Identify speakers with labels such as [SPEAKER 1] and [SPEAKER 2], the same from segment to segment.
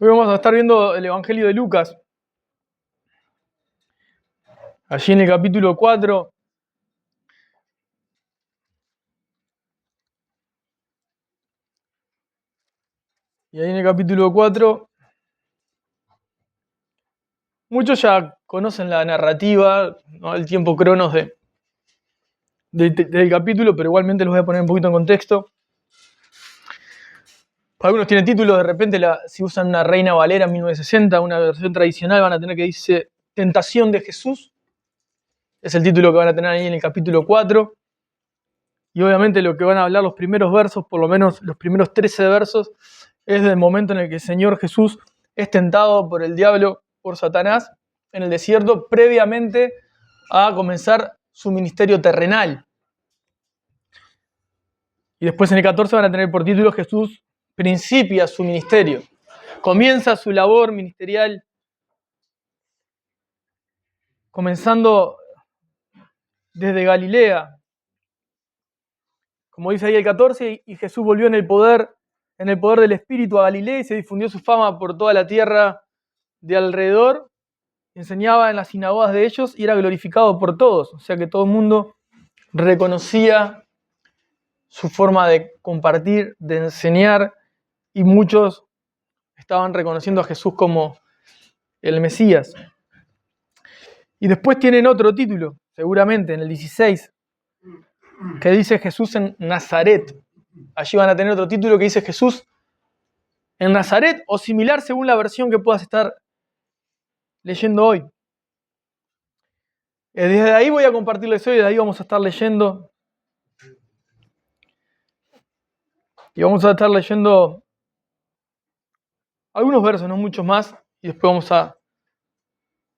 [SPEAKER 1] Hoy vamos a estar viendo el Evangelio de Lucas. Allí en el capítulo 4. Y ahí en el capítulo 4, muchos ya conocen la narrativa, ¿no? El tiempo cronos del capítulo, pero igualmente los voy a poner un poquito en contexto. Algunos tienen títulos, de repente si usan una Reina Valera 1960, una versión tradicional, van a tener que dice Tentación de Jesús. Es el título que van a tener ahí en el capítulo 4. Y obviamente lo que van a hablar los primeros versos, por lo menos los primeros 13 versos, es del momento en el que el Señor Jesús es tentado por el diablo, por Satanás, en el desierto, previamente a comenzar su ministerio terrenal. Y después en el 14 van a tener por título Jesús principia su ministerio. Comienza su labor ministerial, comenzando desde Galilea. Como dice ahí el 14, y Jesús volvió en el poder del Espíritu a Galilea y se difundió su fama por toda la tierra de alrededor. Enseñaba en las sinagogas de ellos y era glorificado por todos. O sea que todo el mundo reconocía su forma de compartir, de enseñar, y muchos estaban reconociendo a Jesús como el Mesías. Y después tienen otro título, seguramente en el 16, que dice Jesús en Nazaret. Allí van a tener otro título que dice Jesús en Nazaret, o similar según la versión que puedas estar leyendo hoy. Desde ahí voy a compartirles hoy, desde ahí vamos a estar leyendo. Y vamos a estar leyendo algunos versos, no muchos más, y después vamos a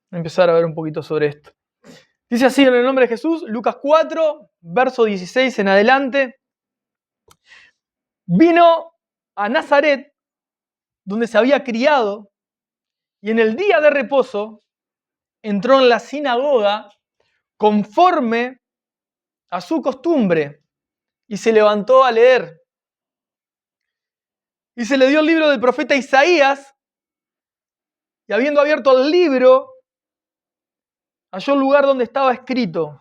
[SPEAKER 1] empezar a ver un poquito sobre esto. Dice así en el nombre de Jesús, Lucas 4, verso 16 en adelante. Vino a Nazaret, donde se había criado, y en el día de reposo entró en la sinagoga conforme a su costumbre y se levantó a leer. Y se le dio el libro del profeta Isaías, y habiendo abierto el libro, halló el lugar donde estaba escrito: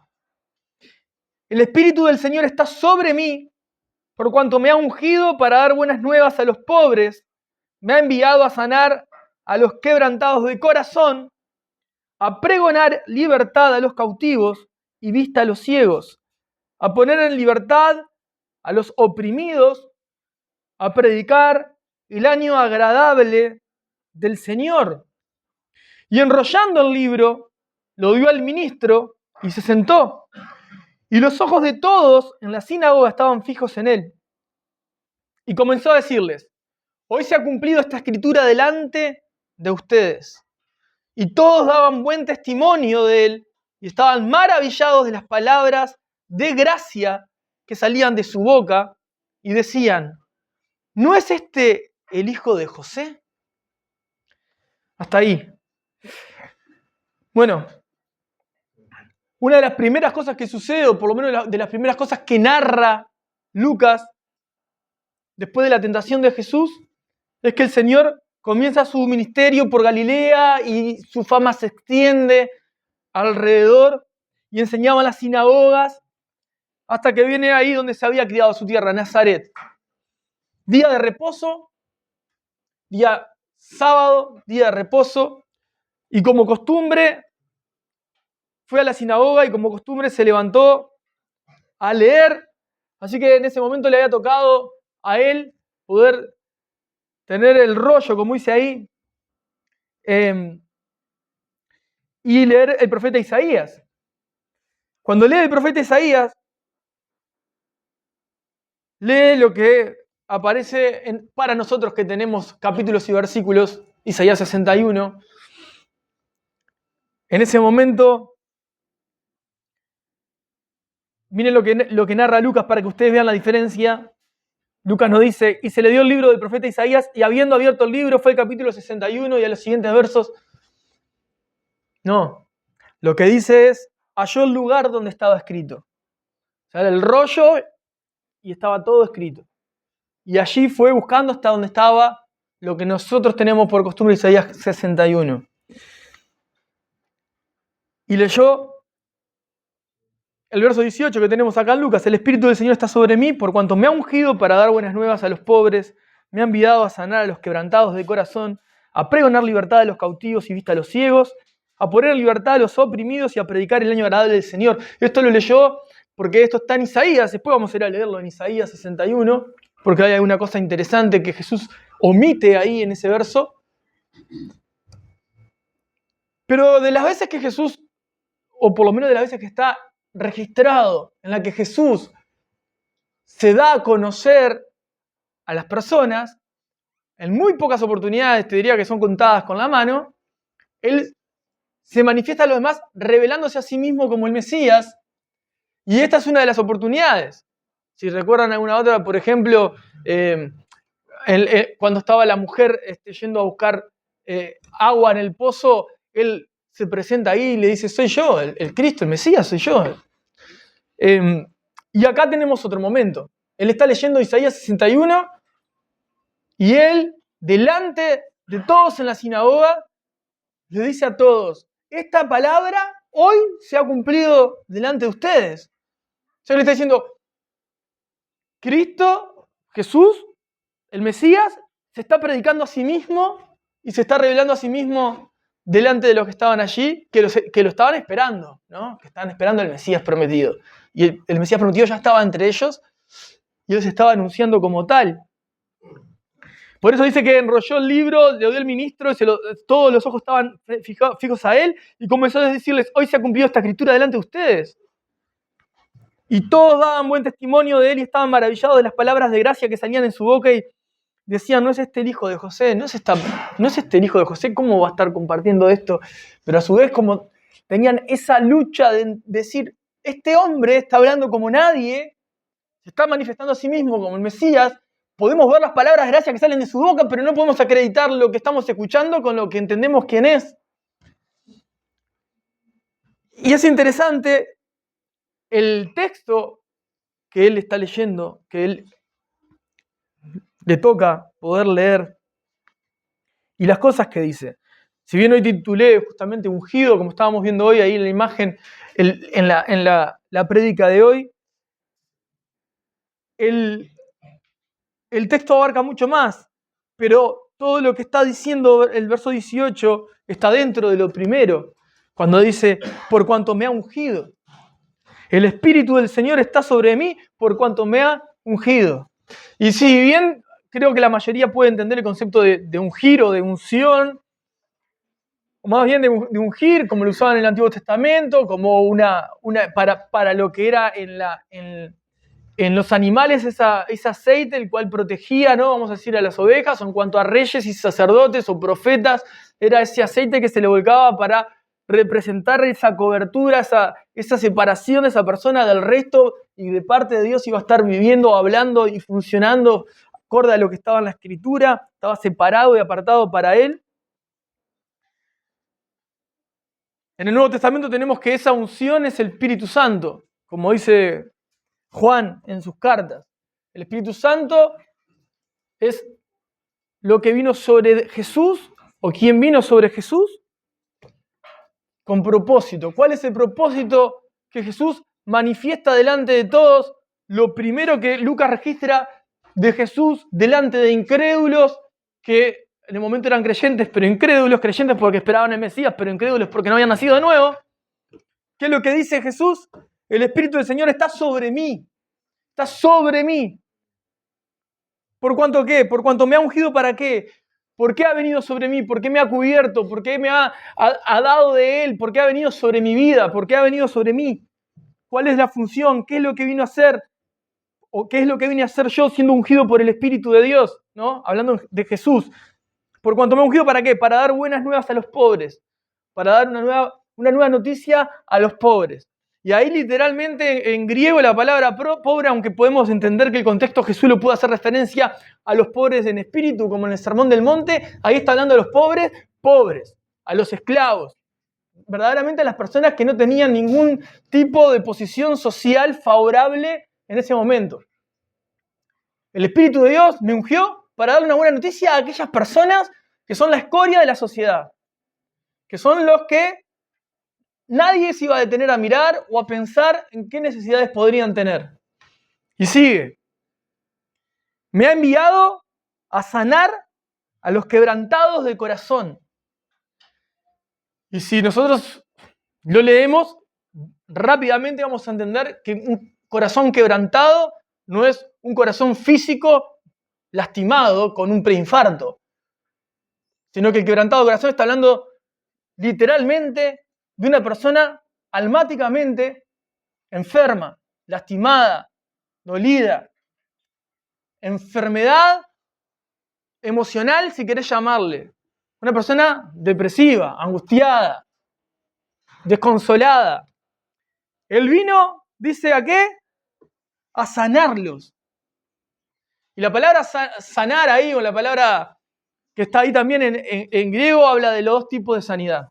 [SPEAKER 1] El Espíritu del Señor está sobre mí, por cuanto me ha ungido para dar buenas nuevas a los pobres, me ha enviado a sanar a los quebrantados de corazón, a pregonar libertad a los cautivos y vista a los ciegos, a poner en libertad a los oprimidos, a predicar el año agradable del Señor. Y enrollando el libro, lo dio al ministro y se sentó. Y los ojos de todos en la sinagoga estaban fijos en él. Y comenzó a decirles: Hoy se ha cumplido esta escritura delante de ustedes. Y todos daban buen testimonio de él y estaban maravillados de las palabras de gracia que salían de su boca y decían: ¿No es este el hijo de José? Hasta ahí. Bueno, una de las primeras cosas que sucede, o por lo menos de las primeras cosas que narra Lucas después de la tentación de Jesús, es que el Señor comienza su ministerio por Galilea y su fama se extiende alrededor y enseñaba en las sinagogas hasta que viene ahí donde se había criado su tierra, Nazaret. Día de reposo, día sábado, día de reposo, y como costumbre fue a la sinagoga y como costumbre se levantó a leer. Así que en ese momento le había tocado a él poder tener el rollo, como dice ahí, y leer el profeta Isaías. Cuando lee el profeta Isaías, lee lo que aparece para nosotros que tenemos capítulos y versículos, Isaías 61. En ese momento, miren lo que narra Lucas para que ustedes vean la diferencia. Lucas nos dice: y se le dio el libro del profeta Isaías, y habiendo abierto el libro, fue el capítulo 61 y a los siguientes versos. No, lo que dice es: halló el lugar donde estaba escrito. O sea, era el rollo y estaba todo escrito. Y allí fue buscando hasta donde estaba lo que nosotros tenemos por costumbre, Isaías 61. Y leyó el verso 18 que tenemos acá en Lucas: el Espíritu del Señor está sobre mí, por cuanto me ha ungido para dar buenas nuevas a los pobres, me ha enviado a sanar a los quebrantados de corazón, a pregonar libertad a los cautivos y vista a los ciegos, a poner en libertad a los oprimidos y a predicar el año agradable del Señor. Esto lo leyó porque esto está en Isaías, después vamos a ir a leerlo en Isaías 61, porque hay alguna cosa interesante que Jesús omite ahí en ese verso. Pero de las veces que Jesús, o por lo menos de las veces que está registrado, en la que Jesús se da a conocer a las personas, en muy pocas oportunidades, te diría que son contadas con la mano, Él se manifiesta a los demás revelándose a sí mismo como el Mesías, y esta es una de las oportunidades. Si recuerdan alguna otra, por ejemplo, cuando estaba la mujer yendo a buscar agua en el pozo, Él se presenta ahí y le dice: soy yo, el Cristo, el Mesías, soy yo. Y acá tenemos otro momento. Él está leyendo Isaías 61 y él, delante de todos en la sinagoga, le dice a todos: esta palabra hoy se ha cumplido delante de ustedes. O sea, le está diciendo: Cristo, Jesús, el Mesías, se está predicando a sí mismo y se está revelando a sí mismo delante de los que estaban allí, que lo estaban esperando, ¿no? Que estaban esperando al Mesías prometido. Y el Mesías prometido ya estaba entre ellos y él se estaba anunciando como tal. Por eso dice que enrolló el libro, le dio el ministro, y todos los ojos estaban fijos a él, y comenzó a decirles: hoy se ha cumplido esta escritura delante de ustedes. Y todos daban buen testimonio de él y estaban maravillados de las palabras de gracia que salían en su boca, y decían: ¿no es este el hijo de José? ¿No es este el hijo de José? ¿Cómo va a estar compartiendo esto? Pero a su vez, como tenían esa lucha de decir: este hombre está hablando como nadie, se está manifestando a sí mismo como el Mesías, podemos ver las palabras de gracia que salen de su boca, pero no podemos acreditar lo que estamos escuchando con lo que entendemos quién es. Y es interesante el texto que él está leyendo, que él le toca poder leer, y las cosas que dice. Si bien hoy titulé justamente ungido, como estábamos viendo hoy ahí en la imagen, en la prédica de hoy, el texto abarca mucho más, pero todo lo que está diciendo el verso 18 está dentro de lo primero, cuando dice: por cuanto me ha ungido. El Espíritu del Señor está sobre mí por cuanto me ha ungido. Y si bien creo que la mayoría puede entender el concepto de ungir o de unción, o más bien de ungir, como lo usaban en el Antiguo Testamento, como para lo que era en los animales ese aceite, el cual protegía, ¿no? Vamos a decir, a las ovejas, o en cuanto a reyes y sacerdotes o profetas, era ese aceite que se le volcaba para representar esa cobertura, esa separación de esa persona del resto, y de parte de Dios iba a estar viviendo, hablando y funcionando acorde a lo que estaba en la Escritura, estaba separado y apartado para él. En el Nuevo Testamento tenemos que esa unción es el Espíritu Santo, como dice Juan en sus cartas. El Espíritu Santo es lo que vino sobre Jesús, o quien vino sobre Jesús, con propósito. ¿Cuál es el propósito que Jesús manifiesta delante de todos? Lo primero que Lucas registra de Jesús delante de incrédulos, que en el momento eran creyentes, pero incrédulos, creyentes porque esperaban el Mesías, pero incrédulos porque no habían nacido de nuevo. ¿Qué es lo que dice Jesús? El Espíritu del Señor está sobre mí. Está sobre mí. ¿Por cuanto qué? ¿Por cuanto me ha ungido para qué? ¿Por qué ha venido sobre mí? ¿Por qué me ha cubierto? ¿Por qué me ha dado de Él? ¿Por qué ha venido sobre mi vida? ¿Por qué ha venido sobre mí? ¿Cuál es la función? ¿Qué es lo que vino a hacer? ¿O qué es lo que vine a hacer yo siendo ungido por el Espíritu de Dios? ¿No? Hablando de Jesús. ¿Por cuanto me ha ungido para qué? Para dar buenas nuevas a los pobres. Para dar una nueva noticia a los pobres. Y ahí literalmente en griego la palabra pobre, aunque podemos entender que el contexto Jesús lo pudo hacer referencia a los pobres en espíritu, como en el Sermón del Monte, ahí está hablando de los pobres, a los esclavos, verdaderamente a las personas que no tenían ningún tipo de posición social favorable en ese momento. El Espíritu de Dios me ungió para darle una buena noticia a aquellas personas que son la escoria de la sociedad, que son los que nadie se iba a detener a mirar o a pensar en qué necesidades podrían tener. Y sigue. Me ha enviado a sanar a los quebrantados de corazón. Y si nosotros lo leemos, rápidamente vamos a entender que un corazón quebrantado no es un corazón físico lastimado con un preinfarto, sino que el quebrantado de corazón está hablando literalmente de una persona almáticamente enferma, lastimada, dolida, enfermedad emocional, si querés llamarle. Una persona depresiva, angustiada, desconsolada. Él vino, dice, ¿a qué? A sanarlos. Y la palabra sanar ahí, o la palabra que está ahí también en griego, habla de los dos tipos de sanidad.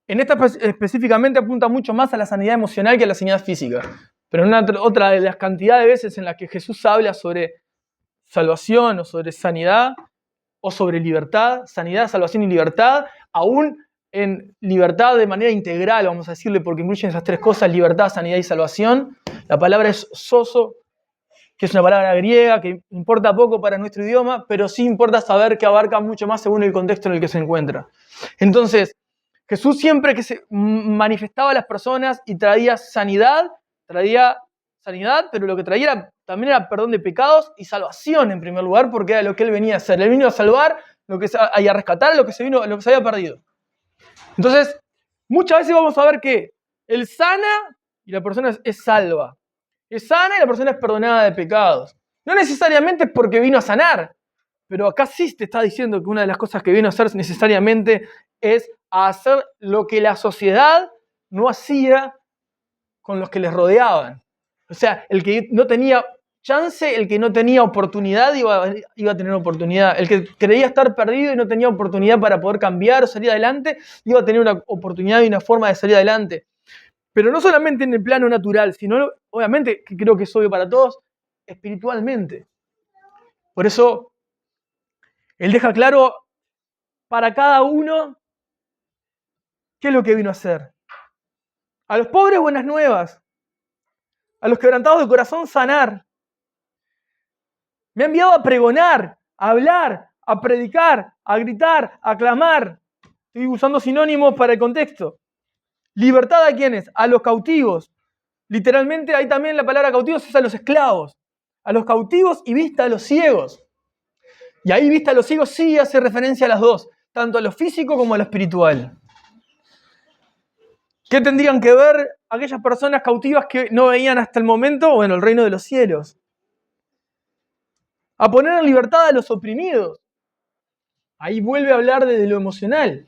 [SPEAKER 1] En esta específicamente apunta mucho más a la sanidad emocional que a la sanidad física. Pero en otra de las cantidades de veces en las que Jesús habla sobre salvación o sobre sanidad o sobre libertad, sanidad, salvación y libertad, aún en libertad de manera integral, vamos a decirle, porque incluyen esas tres cosas, libertad, sanidad y salvación. La palabra es sozo, que es una palabra griega que importa poco para nuestro idioma, pero sí importa saber que abarca mucho más según el contexto en el que se encuentra. Entonces, Jesús siempre que se manifestaba a las personas y traía sanidad, pero lo que traía también era perdón de pecados y salvación en primer lugar, porque era lo que Él venía a hacer. Él vino a salvar y a rescatar lo que se había perdido. Entonces, muchas veces vamos a ver que Él sana y la persona es salva. Es sana y la persona es perdonada de pecados. No necesariamente es porque vino a sanar, pero acá sí te está diciendo que una de las cosas que vino a hacer necesariamente es a hacer lo que la sociedad no hacía con los que les rodeaban. O sea, el que no tenía chance, el que no tenía oportunidad iba a tener oportunidad. El que creía estar perdido y no tenía oportunidad para poder cambiar o salir adelante, iba a tener una oportunidad y una forma de salir adelante. Pero no solamente en el plano natural, sino, obviamente, que creo que es obvio para todos, espiritualmente. Por eso, Él deja claro para cada uno qué es lo que vino a hacer. A los pobres, buenas nuevas. A los quebrantados de corazón, sanar. Me ha enviado a pregonar, a hablar, a predicar, a gritar, a clamar. Estoy usando sinónimos para el contexto. ¿Libertad a quiénes? A los cautivos. Literalmente, ahí también la palabra cautivos es a los esclavos. A los cautivos y vista a los ciegos. Y ahí vista a los ciegos sí hace referencia a las dos, tanto a lo físico como a lo espiritual. ¿Qué tendrían que ver aquellas personas cautivas que no veían hasta el momento? Bueno, el reino de los cielos. A poner en libertad a los oprimidos. Ahí vuelve a hablar de lo emocional.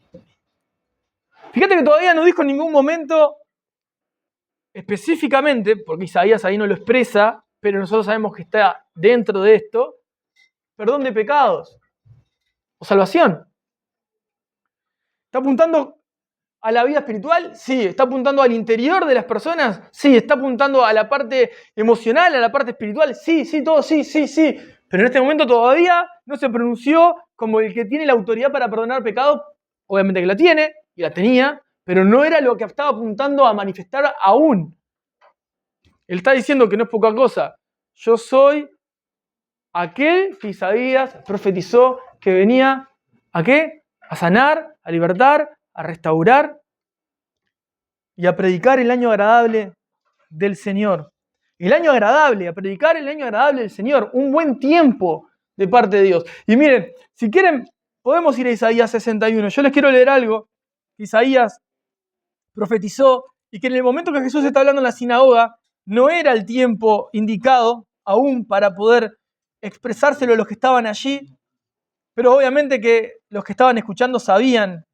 [SPEAKER 1] Fíjate que todavía no dijo en ningún momento específicamente, porque Isaías ahí no lo expresa, pero nosotros sabemos que está dentro de esto, perdón de pecados o salvación. ¿Está apuntando a la vida espiritual? Sí. ¿Está apuntando al interior de las personas? Sí. ¿Está apuntando a la parte emocional, a la parte espiritual? Sí, todo sí. Pero en este momento todavía no se pronunció como el que tiene la autoridad para perdonar pecados. Obviamente que la tiene, y la tenía, pero no era lo que estaba apuntando a manifestar aún. Él está diciendo que no es poca cosa. Yo soy aquel que Isaías profetizó que venía, ¿a qué? A sanar, a libertar, a restaurar y a predicar el año agradable del Señor. El año agradable, a predicar el año agradable del Señor. Un buen tiempo de parte de Dios. Y miren, si quieren, podemos ir a Isaías 61. Yo les quiero leer algo que Isaías profetizó y que en el momento que Jesús está hablando en la sinagoga, no era el tiempo indicado aún para poder expresárselo a los que estaban allí, pero obviamente que los que estaban escuchando sabían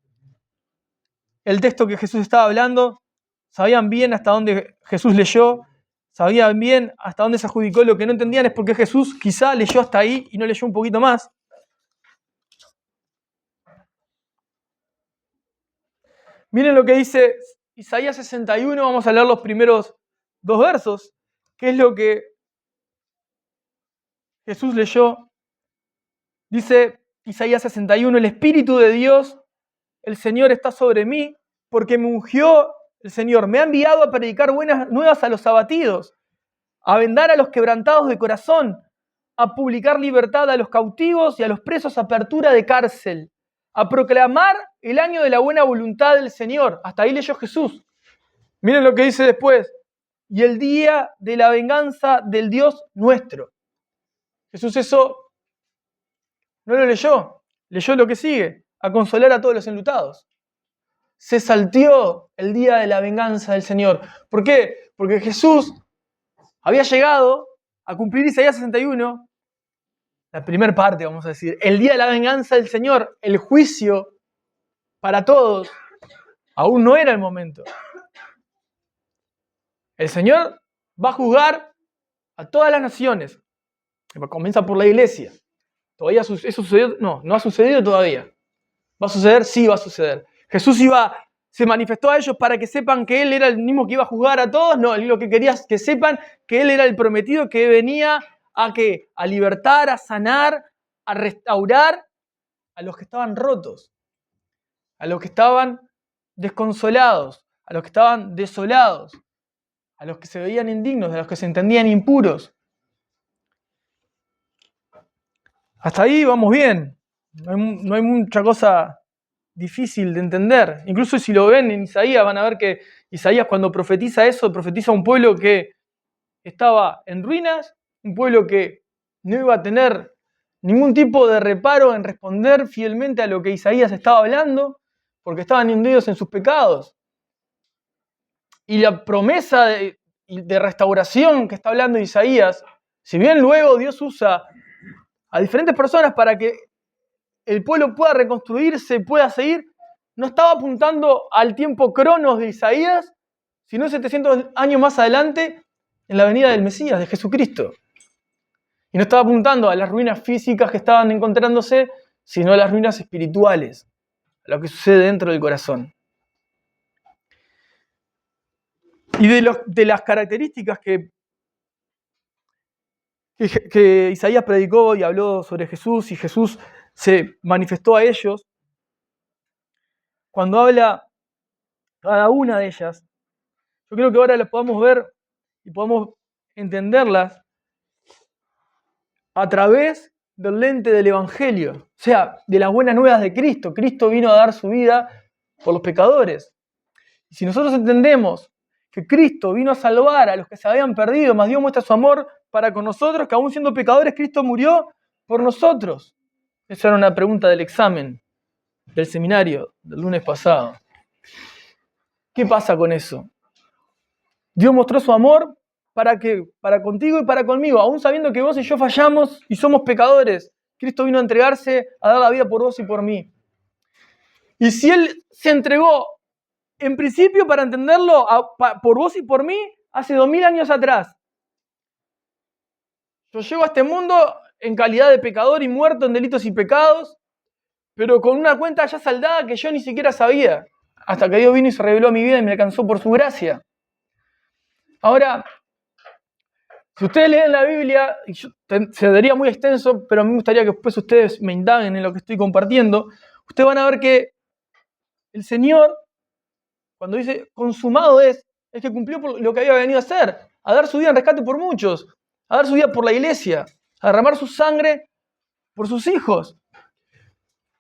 [SPEAKER 1] el texto que Jesús estaba hablando, sabían bien hasta dónde Jesús leyó, sabían bien hasta dónde se adjudicó. Lo que no entendían es por qué Jesús quizá leyó hasta ahí y no leyó un poquito más. Miren lo que dice Isaías 61, vamos a leer los primeros 2 versos, que es lo que Jesús leyó Dice Isaías 61, el Espíritu de Dios, el Señor está sobre mí, porque me ungió el Señor. Me ha enviado a predicar buenas nuevas a los abatidos, a vendar a los quebrantados de corazón, a publicar libertad a los cautivos y a los presos, apertura de cárcel, a proclamar el año de la buena voluntad del Señor. Hasta ahí leyó Jesús. Miren lo que dice después. Y el día de la venganza del Dios nuestro. Jesús eso no lo leyó. Leyó lo que sigue. A consolar a todos los enlutados. Se salteó el día de la venganza del Señor. ¿Por qué? Porque Jesús había llegado a cumplir Isaías 61, la primera parte, vamos a decir, el día de la venganza del Señor, el juicio para todos, aún no era el momento. El Señor va a juzgar a todas las naciones. Comienza por la iglesia. ¿Todavía eso sucedió? No ha sucedido todavía. ¿Va a suceder? Sí, va a suceder. Jesús se manifestó a ellos para que sepan que Él era el mismo que iba a juzgar a todos. No, Él lo que quería es que sepan que Él era el prometido que venía a libertar, a sanar, a restaurar a los que estaban rotos, a los que estaban desconsolados, a los que estaban desolados, a los que se veían indignos, a los que se entendían impuros. Hasta ahí vamos bien. No hay mucha cosa difícil de entender. Incluso si lo ven en Isaías, van a ver que Isaías, cuando profetiza eso, profetiza un pueblo que estaba en ruinas, un pueblo que no iba a tener ningún tipo de reparo en responder fielmente a lo que Isaías estaba hablando, porque estaban hundidos en sus pecados. Y la promesa de restauración que está hablando Isaías, si bien luego Dios usa a diferentes personas para que el pueblo pueda reconstruirse, pueda seguir, no estaba apuntando al tiempo cronos de Isaías, sino 700 años más adelante en la venida del Mesías, de Jesucristo. Y no estaba apuntando a las ruinas físicas que estaban encontrándose, sino a las ruinas espirituales, a lo que sucede dentro del corazón. Y de las características que Isaías predicó y habló sobre Jesús, y Jesús se manifestó a ellos, cuando habla cada una de ellas, yo creo que ahora las podamos ver y podamos entenderlas a través del lente del Evangelio, o sea, de las buenas nuevas de Cristo. Cristo vino a dar su vida por los pecadores. Y si nosotros entendemos que Cristo vino a salvar a los que se habían perdido, más Dios muestra su amor para con nosotros, que aún siendo pecadores, Cristo murió por nosotros. Esa era una pregunta del examen del seminario del lunes pasado. ¿Qué pasa con eso? Dios mostró su amor para contigo y para conmigo, aún sabiendo que vos y yo fallamos y somos pecadores. Cristo vino a entregarse, a dar la vida por vos y por mí. Y si Él se entregó, en principio, para entenderlo, por vos y por mí, hace 2000 años atrás. Yo llego a este mundo en calidad de pecador y muerto en delitos y pecados, pero con una cuenta ya saldada que yo ni siquiera sabía, hasta que Dios vino y se reveló a mi vida y me alcanzó por su gracia. Ahora, si ustedes leen la Biblia, se daría muy extenso, pero a mí me gustaría que después ustedes me indaguen en lo que estoy compartiendo, ustedes van a ver que el Señor, cuando dice consumado es que cumplió por lo que había venido a hacer, a dar su vida en rescate por muchos, a dar su vida por la iglesia, a derramar su sangre por sus hijos.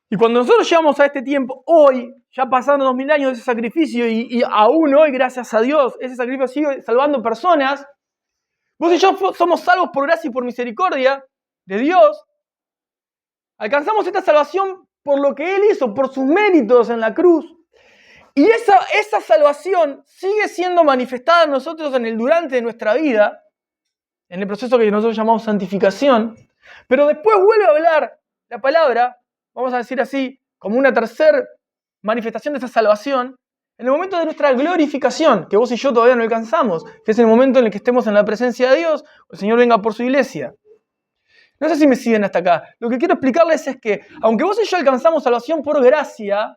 [SPEAKER 1] Y cuando nosotros llegamos a este tiempo, hoy, ya pasando 2000 años de ese sacrificio, y aún hoy, gracias a Dios, ese sacrificio sigue salvando personas, vos y yo somos salvos por gracia y por misericordia de Dios, alcanzamos esta salvación por lo que Él hizo, por sus méritos en la cruz. Y esa salvación sigue siendo manifestada en nosotros durante de nuestra vida, en el proceso que nosotros llamamos santificación, pero después vuelve a hablar la palabra, vamos a decir así, como una tercera manifestación de esa salvación, en el momento de nuestra glorificación, que vos y yo todavía no alcanzamos, que es el momento en el que estemos en la presencia de Dios, o el Señor venga por su iglesia. No sé si me siguen hasta acá. Lo que quiero explicarles es que, aunque vos y yo alcanzamos salvación por gracia,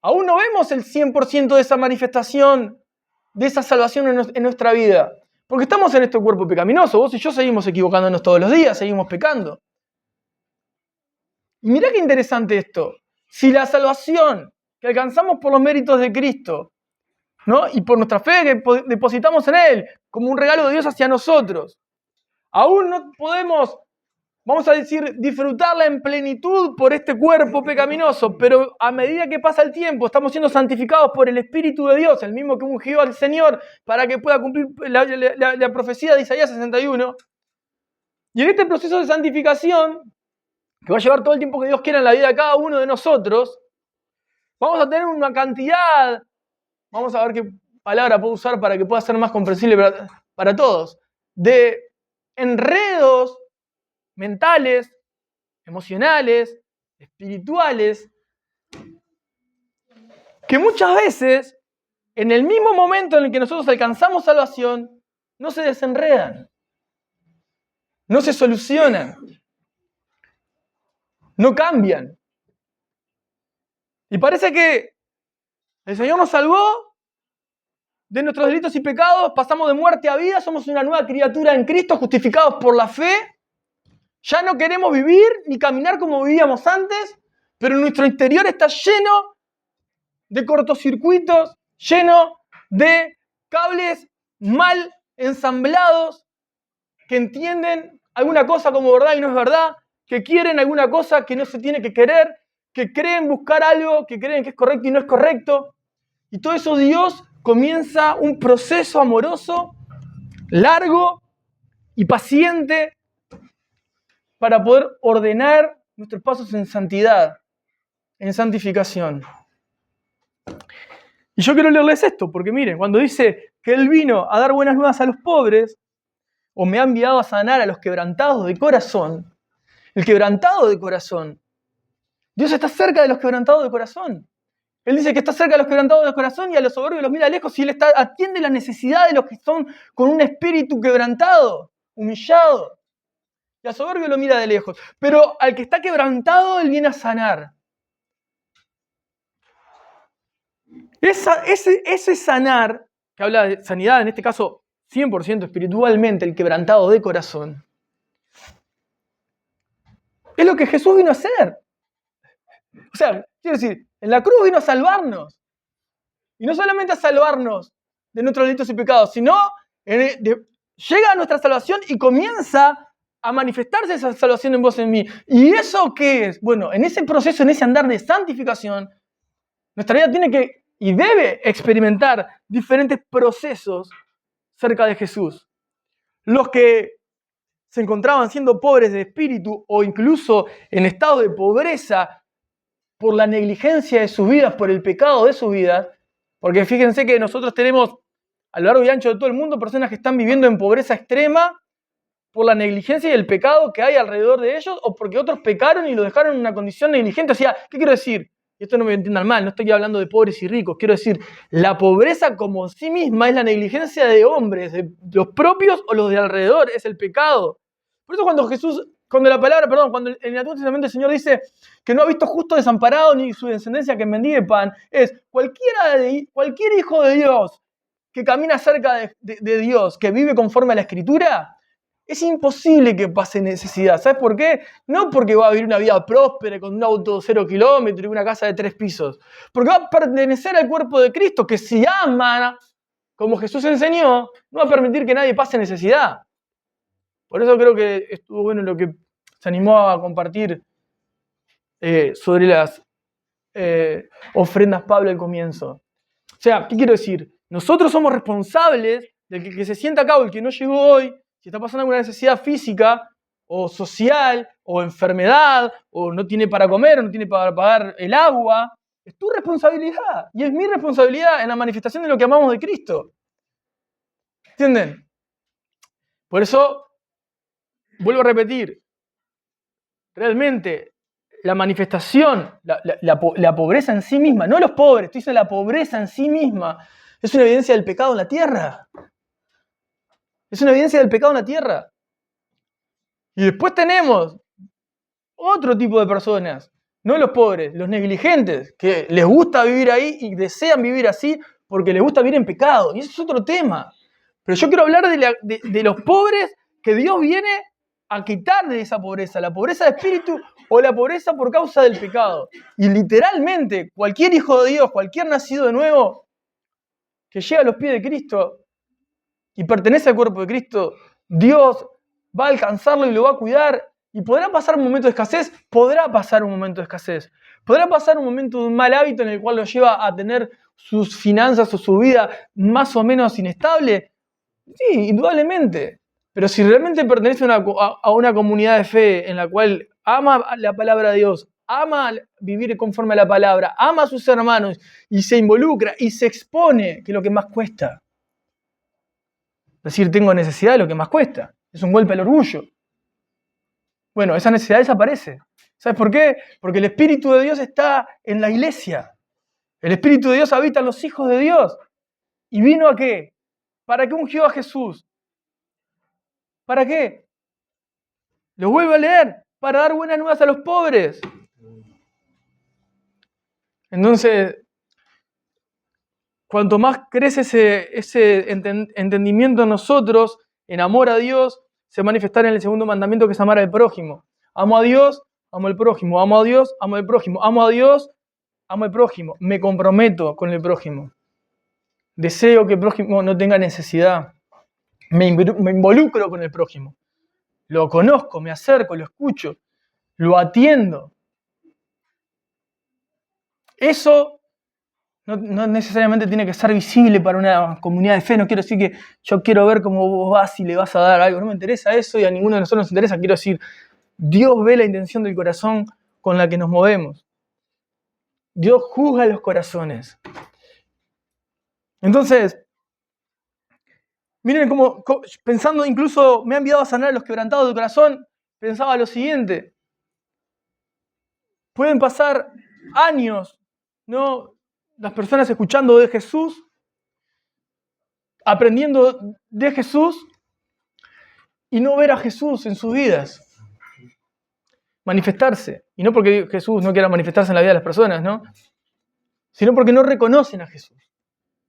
[SPEAKER 1] aún no vemos el 100% de esa manifestación, de esa salvación en nuestra vida. Porque estamos en este cuerpo pecaminoso. Vos y yo seguimos equivocándonos todos los días, seguimos pecando. Y mirá qué interesante esto. Si la salvación que alcanzamos por los méritos de Cristo, ¿no? Y por nuestra fe que depositamos en Él, como un regalo de Dios hacia nosotros, aún no podemos, vamos a decir, disfrutarla en plenitud por este cuerpo pecaminoso, pero a medida que pasa el tiempo estamos siendo santificados por el Espíritu de Dios, el mismo que ungió al Señor para que pueda cumplir la profecía de Isaías 61. Y en este proceso de santificación, que va a llevar todo el tiempo que Dios quiera en la vida de cada uno de nosotros, vamos a tener una cantidad, vamos a ver qué palabra puedo usar para que pueda ser más comprensible para todos, de enredos mentales, emocionales, espirituales, que muchas veces, en el mismo momento en el que nosotros alcanzamos salvación, no se desenredan, no se solucionan, no cambian. Y parece que el Señor nos salvó de nuestros delitos y pecados, pasamos de muerte a vida, somos una nueva criatura en Cristo, justificados por la fe. Ya no queremos vivir ni caminar como vivíamos antes, pero nuestro interior está lleno de cortocircuitos, lleno de cables mal ensamblados, que entienden alguna cosa como verdad y no es verdad, que quieren alguna cosa que no se tiene que querer, que creen buscar algo que creen que es correcto y no es correcto. Y todo eso Dios comienza un proceso amoroso, largo y paciente para poder ordenar nuestros pasos en santidad, en santificación. Y yo quiero leerles esto, porque miren, cuando dice que Él vino a dar buenas nuevas a los pobres, o me ha enviado a sanar a los quebrantados de corazón, el quebrantado de corazón, Dios está cerca de los quebrantados de corazón. Él dice que está cerca de los quebrantados de corazón y a los soberbios los mira lejos, y Él atiende la necesidad de los que son con un espíritu quebrantado, humillado. Y al soberbio lo mira de lejos. Pero al que está quebrantado, Él viene a sanar. Ese sanar, que habla de sanidad, en este caso 100% espiritualmente, el quebrantado de corazón, es lo que Jesús vino a hacer. O sea, quiero decir, en la cruz vino a salvarnos. Y no solamente a salvarnos de nuestros delitos y pecados, sino llega a nuestra salvación y comienza a manifestarse esa salvación en vos y en mí. ¿Y eso qué es? Bueno, en ese proceso, en ese andar de santificación, nuestra vida tiene que y debe experimentar diferentes procesos cerca de Jesús. Los que se encontraban siendo pobres de espíritu o incluso en estado de pobreza por la negligencia de sus vidas, por el pecado de sus vidas, porque fíjense que nosotros tenemos a lo largo y ancho de todo el mundo personas que están viviendo en pobreza extrema por la negligencia y el pecado que hay alrededor de ellos, o porque otros pecaron y lo dejaron en una condición negligente. O sea, ¿qué quiero decir? Y esto no me entiendan mal, no estoy hablando de pobres y ricos, quiero decir, la pobreza como sí misma es la negligencia de hombres, de los propios o los de alrededor, es el pecado. Por eso cuando en el Antiguo Testamento el Señor dice que no ha visto justo desamparado ni su descendencia que mendigue pan, es cualquier hijo de Dios que camina cerca de Dios, que vive conforme a la Escritura, es imposible que pase necesidad. ¿Sabes por qué? No porque va a vivir una vida próspera con un auto 0 kilómetros y una casa de 3 pisos. Porque va a pertenecer al cuerpo de Cristo, que si ama, como Jesús enseñó, no va a permitir que nadie pase necesidad. Por eso creo que estuvo bueno lo que se animó a compartir sobre las ofrendas Pablo al comienzo. O sea, ¿qué quiero decir? Nosotros somos responsables del que se sienta acá o el que no llegó hoy, si está pasando alguna necesidad física o social o enfermedad o no tiene para comer o no tiene para pagar el agua, es tu responsabilidad y es mi responsabilidad en la manifestación de lo que amamos de Cristo. ¿Entienden? Por eso, vuelvo a repetir, realmente la manifestación, la pobreza en sí misma, no los pobres, estoy diciendo la pobreza en sí misma, es una evidencia del pecado en la tierra. Es una evidencia del pecado en la tierra. Y después tenemos otro tipo de personas, no los pobres, los negligentes, que les gusta vivir ahí y desean vivir así porque les gusta vivir en pecado. Y eso es otro tema. Pero yo quiero hablar de los pobres que Dios viene a quitarle esa pobreza, la pobreza de espíritu o la pobreza por causa del pecado. Y literalmente, cualquier hijo de Dios, cualquier nacido de nuevo, que llega a los pies de Cristo y pertenece al cuerpo de Cristo, Dios va a alcanzarlo y lo va a cuidar. ¿Y podrá pasar un momento de escasez? Podrá pasar un momento de escasez. Podrá pasar un momento de un mal hábito en el cual lo lleva a tener sus finanzas o su vida más o menos inestable. Sí, indudablemente. Pero si realmente pertenece a una comunidad de fe en la cual ama la palabra de Dios, ama vivir conforme a la palabra, ama a sus hermanos y se involucra y se expone, que es lo que más cuesta. Decir, tengo necesidad, es lo que más cuesta. Es un golpe al orgullo. Bueno, esa necesidad desaparece. ¿Sabes por qué? Porque el Espíritu de Dios está en la iglesia. El Espíritu de Dios habita en los hijos de Dios. ¿Y vino a qué? ¿Para qué ungió a Jesús? ¿Para qué? Lo vuelvo a leer. Para dar buenas nuevas a los pobres. Entonces, cuanto más crece ese entendimiento en nosotros, en amor a Dios, se manifestará en el segundo mandamiento, que es amar al prójimo. Amo a Dios, amo al prójimo. Amo a Dios, amo al prójimo. Amo a Dios, amo al prójimo. Me comprometo con el prójimo. Deseo que el prójimo no tenga necesidad. Me involucro con el prójimo. Lo conozco, me acerco, lo escucho, lo atiendo. Eso no necesariamente tiene que ser visible para una comunidad de fe. No quiero decir que yo quiero ver cómo vos vas y le vas a dar algo. No me interesa eso y a ninguno de nosotros nos interesa. Quiero decir, Dios ve la intención del corazón con la que nos movemos. Dios juzga los corazones. Entonces, miren cómo, pensando, incluso me ha enviado a sanar a los quebrantados del corazón, pensaba lo siguiente. Pueden pasar años, ¿no? Las personas escuchando de Jesús, aprendiendo de Jesús y no ver a Jesús en sus vidas. Manifestarse. Y no porque Jesús no quiera manifestarse en la vida de las personas, ¿no? Sino porque no reconocen a Jesús.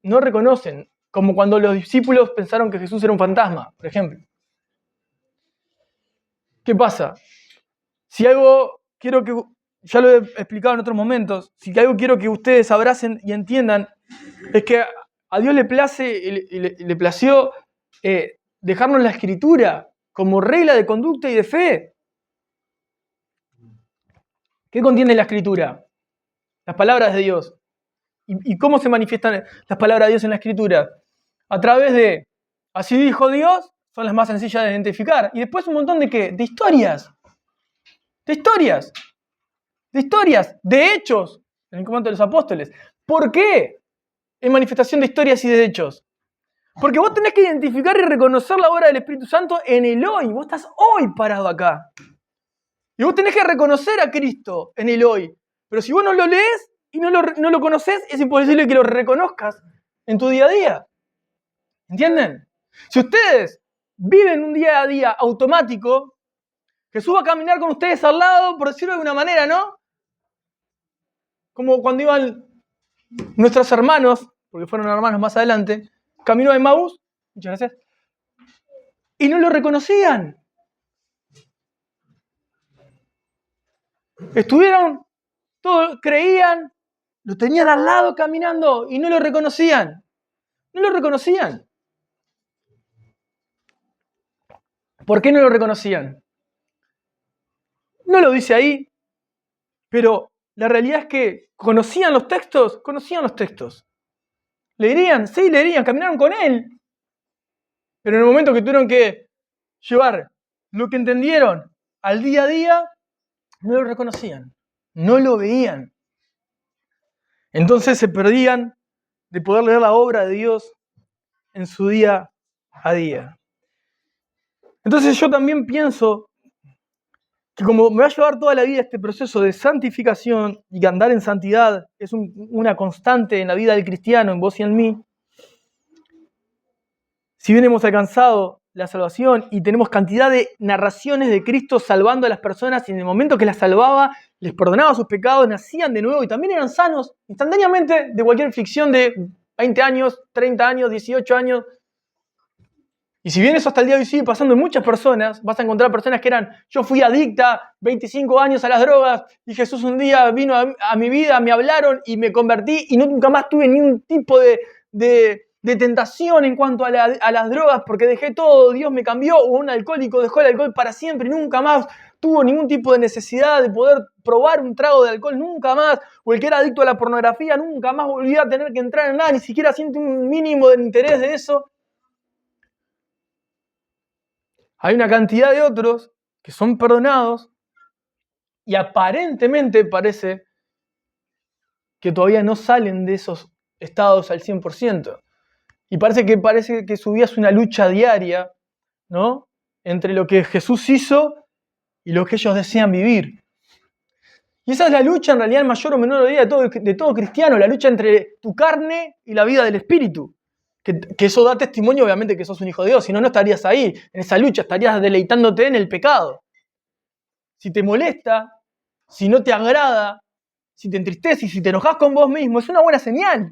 [SPEAKER 1] No reconocen. Como cuando los discípulos pensaron que Jesús era un fantasma, por ejemplo. ¿Qué pasa? Si algo quiero que, ya lo he explicado en otros momentos, si algo quiero que ustedes abracen y entiendan, es que a Dios le plació dejarnos la Escritura como regla de conducta y de fe. ¿Qué contiene la Escritura? Las palabras de Dios. ¿Y cómo se manifiestan las palabras de Dios en la Escritura? A través de, así dijo Dios, son las más sencillas de identificar. Y después un montón de ¿qué? De historias. De historias. De historias. De hechos. En el comando de los apóstoles. ¿Por qué? En manifestación de historias y de hechos. Porque vos tenés que identificar y reconocer la obra del Espíritu Santo en el hoy. Vos estás hoy parado acá. Y vos tenés que reconocer a Cristo en el hoy. Pero si vos no lo lees y no lo conocés, es imposible que lo reconozcas en tu día a día. ¿Entienden? Si ustedes viven un día a día automático, Jesús va a caminar con ustedes al lado, por decirlo de alguna manera, ¿no? Como cuando iban nuestros hermanos, porque fueron hermanos más adelante, camino de Emaús, muchas gracias, y no lo reconocían. Estuvieron, todos creían, lo tenían al lado caminando y no lo reconocían. No lo reconocían. ¿Por qué no lo reconocían? No lo dice ahí, pero la realidad es que conocían los textos. ¿Leerían? Sí, leerían, caminaron con él. Pero en el momento que tuvieron que llevar lo que entendieron al día a día, no lo reconocían, no lo veían. Entonces se perdían de poder leer la obra de Dios en su día a día. Entonces yo también pienso que como me va a llevar toda la vida este proceso de santificación y que andar en santidad es una constante en la vida del cristiano, en vos y en mí, si bien hemos alcanzado la salvación y tenemos cantidad de narraciones de Cristo salvando a las personas y en el momento que las salvaba, les perdonaba sus pecados, nacían de nuevo y también eran sanos instantáneamente de cualquier aflicción de 20 años, 30 años, 18 años. Y si bien eso hasta el día de hoy sigue pasando en muchas personas, vas a encontrar personas que yo fui adicta 25 años a las drogas y Jesús un día vino a mi vida, me hablaron y me convertí y nunca más tuve ningún tipo de tentación en cuanto a las drogas porque dejé todo, Dios me cambió, o un alcohólico dejó el alcohol para siempre y nunca más tuvo ningún tipo de necesidad de poder probar un trago de alcohol, nunca más, o el que era adicto a la pornografía, nunca más volvió a tener que entrar en nada, ni siquiera siente un mínimo de interés de eso. Hay una cantidad de otros que son perdonados y aparentemente parece que todavía no salen de esos estados al 100%. Y parece que su vida es una lucha diaria, ¿no? Entre lo que Jesús hizo y lo que ellos desean vivir. Y esa es la lucha en realidad en mayor o menor medida de todo cristiano, la lucha entre tu carne y la vida del espíritu. Que eso da testimonio obviamente que sos un hijo de Dios, si no, no estarías ahí, en esa lucha, estarías deleitándote en el pecado. Si te molesta, si no te agrada, si te entristece y si te enojas con vos mismo, es una buena señal.